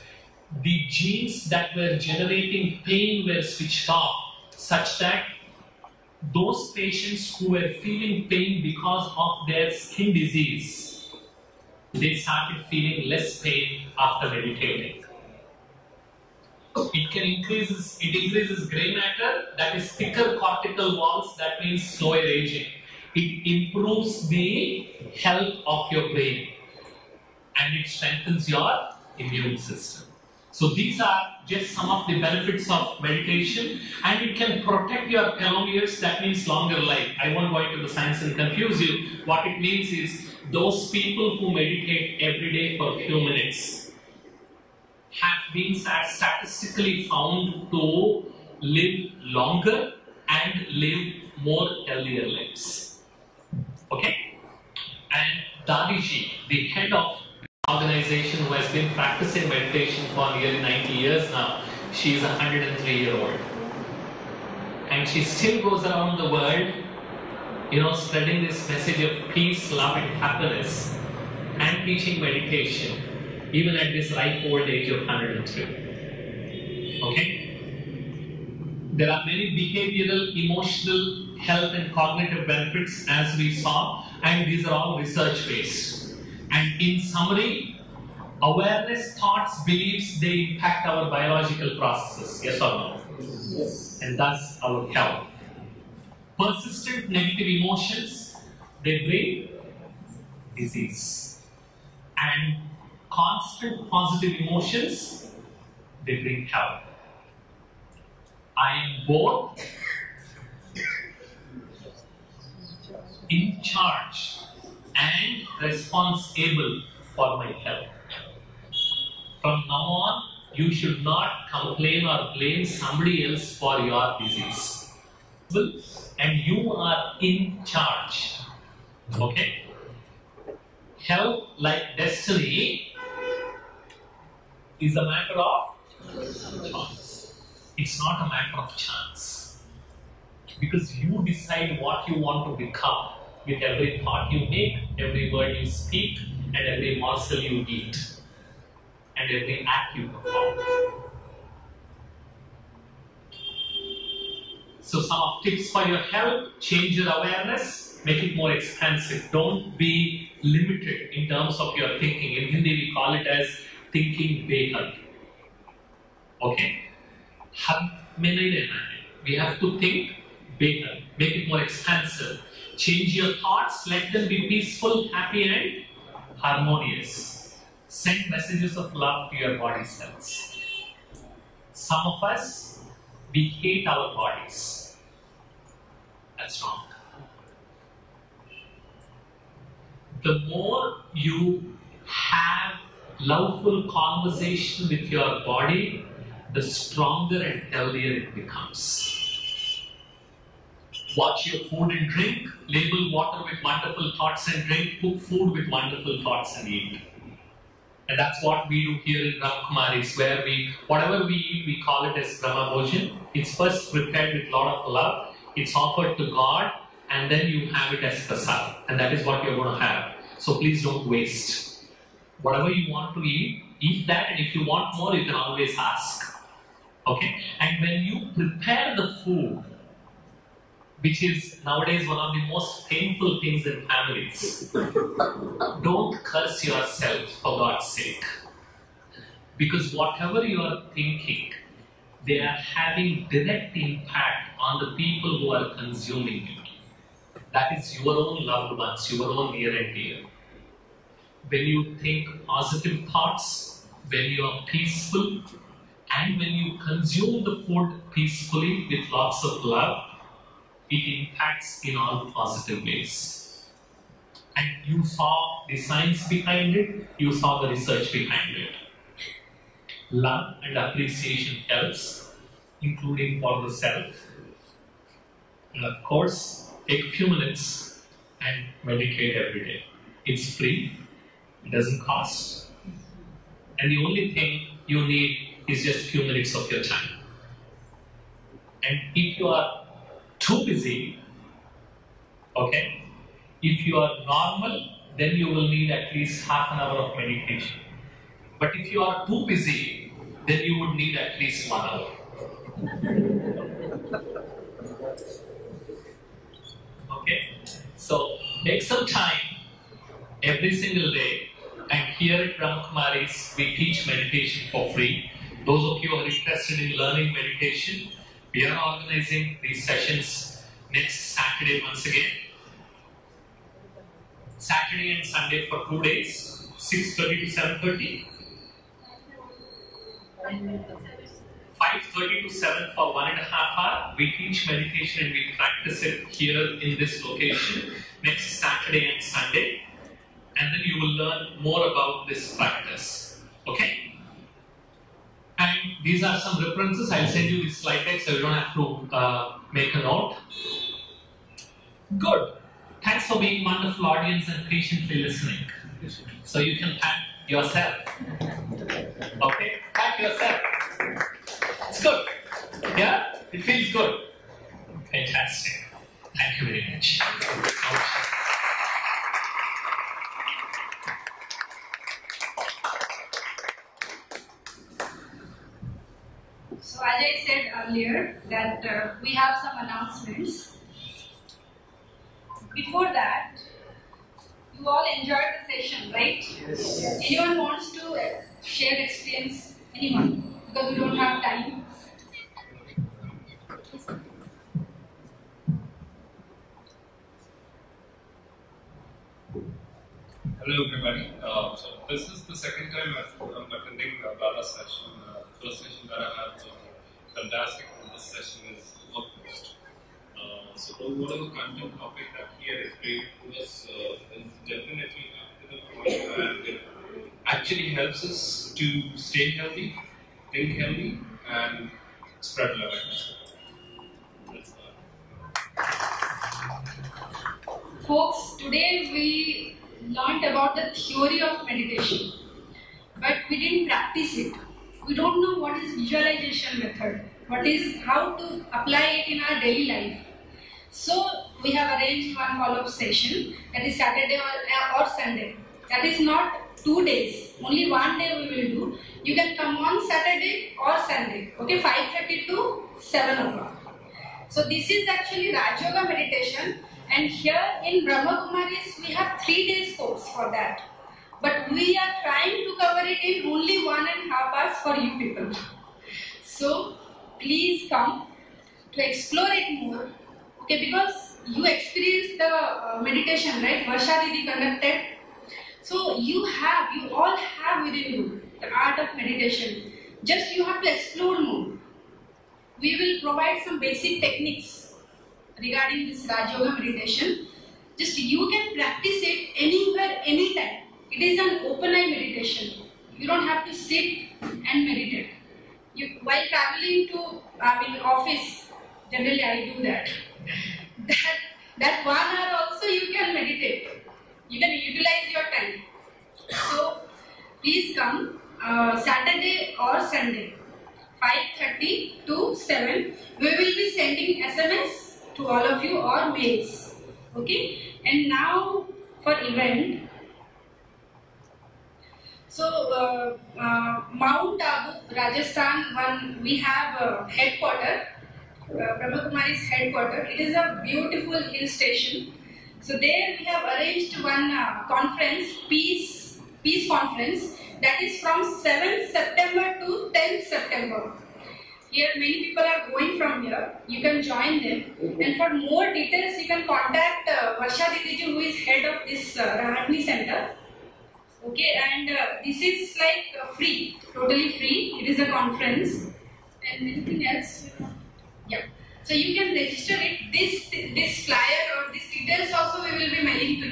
the genes that were generating pain were switched off, such that those patients who were feeling pain because of their skin disease, they started feeling less pain after meditating. It increases gray matter, that is thicker cortical walls, that means slower aging. It improves the health of your brain and it strengthens your immune system. So these are just some of the benefits of meditation, and it can protect your telomeres, that means longer life. I won't go into the science and confuse you. What it means is those people who meditate every day for a few minutes have been statistically found to live longer and live more healthier lives. Okay? And Dadiji, the head of the organization who has been practicing meditation for nearly 90 years now, she is 103-year-old. And she still goes around the world, spreading this message of peace, love and happiness and teaching meditation, even at this ripe old age of 103. Okay? There are many behavioral, emotional, health and cognitive benefits as we saw, and these are all research based. And in summary, awareness, thoughts, beliefs, they impact our biological processes, yes or no? Yes. And thus our health. Persistent negative emotions, they bring disease. And constant positive emotions, they bring health. I am both in charge and responsible for my health. From now on, you should not complain or blame somebody else for your disease. And you are in charge. Okay? Health, like destiny, is a matter of choice. It's not a matter of chance. Because you decide what you want to become with every thought you make, every word you speak, and every morsel you eat, and every act you perform. So some of tips for your health: change your awareness, make it more expansive. Don't be limited in terms of your thinking. In Hindi we call it as thinking behad. Okay? Had mein nahi rehna hai. We have to think behad. Make it more expansive. Change your thoughts, let them be peaceful, happy and harmonious. Send messages of love to your body cells. Some of us, we hate our bodies. That's wrong. The more you have loveful conversation with your body, the stronger and healthier it becomes. Watch your food and drink, label water with wonderful thoughts and drink, cook food with wonderful thoughts and eat. And that's what we do here in Brahmakumaris, where whatever we eat, we call it as Brahma Bhojan. It's first prepared with a lot of love, it's offered to God, and then you have it as prasad. And that is what you're going to have. So please don't waste. Whatever you want to eat that, and if you want more, you can always ask. Okay? And when you prepare the food, which is nowadays one of the most painful things in families, don't curse yourself for God's sake. Because whatever you are thinking, they are having direct impact on the people who are consuming it. That is your own loved ones, your own near and dear. When you think positive thoughts, when you are peaceful and when you consume the food peacefully with lots of love, it impacts in all positive ways. And you saw the science behind it, you saw the research behind it. Love and appreciation helps, including for the self. And of course, take a few minutes and meditate every day. It's free, it doesn't cost. And the only thing you need is just a few minutes of your time. And if you are too busy, okay, if you are normal, then you will need at least half an hour of meditation. But if you are too busy, then you would need at least 1 hour. Okay? So, take some time every single day, and here at Brahmakumaris, we teach meditation for free. Those of you who are interested in learning meditation, we are organizing these sessions next Saturday once again. Saturday and Sunday for 2 days, 6:30 to 7:30. 5:30 to 7 for 1.5 hours. We teach meditation and we practice it here in this location next Saturday and Sunday. And then you will learn more about this practice. Okay? And these are some references. I'll send you this slide deck so you don't have to make a note. Good. Thanks for being wonderful audience and patiently listening. So you can pat yourself. Okay? Pat yourself. It's good. Yeah? It feels good. Fantastic. Thank you very much. So as I said earlier that we have some announcements. Before that, you all enjoyed the session, right? Yes. Anyone wants to share experience? Anyone? Because we don't have time. Hello everybody. So this is the second time I'm attending Bala's session. First session that I had was fantastic. This session is almost. So whatever content topic that he had explained to us is definitely up to the point, and it actually helps us to stay healthy, think healthy, and spread love. Folks, today we learned about the theory of meditation, but we didn't practice it. We don't know what is visualization method, how to apply it in our daily life. So we have arranged one follow-up session, that is Saturday or Sunday. That is not 2 days, only 1 day we will do. You can come on Saturday or Sunday, okay, 5:30 to 7 o'clock. So this is actually Raj Yoga meditation, and here in Brahmakumaris we have 3 days course for that. But we are trying to cover it in only 1.5 hours for you people. So please come to explore it more. Okay, because you experienced the meditation, right? Varsha Didi conducted. So you all have within you the art of meditation. Just you have to explore more. We will provide some basic techniques regarding this Raj Yoga meditation. Just you can practice it anywhere, anytime. It is an open eye meditation. You don't have to sit and meditate. While traveling to office, generally I do that. That 1 hour also you can meditate. You can utilize your time. So please come Saturday or Sunday, 5:30 to 7. We will be sending SMS to all of you or mails. Okay. And now for event. So Mount Abu, Rajasthan, we have headquarters. Brahmakumari's headquarters. It is a beautiful hill station. So there we have arranged one conference, peace conference, that is from 7th September to 10th September. Here many people are going from here. You can join them. And for more details, you can contact Varsha Didiji, who is head of this Rahatani center. Okay, and this is like free, totally free. It is a conference. And anything else? Yeah. So you can register it. This flyer or these details also we will be mailing to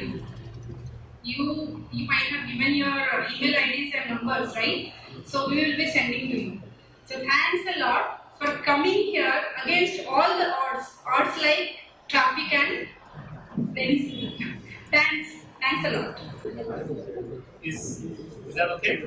you. You might have given your email IDs and numbers, right? So we will be sending to you. So thanks a lot for coming here against all the odds like traffic and rainy season. Thanks a lot. Is that okay?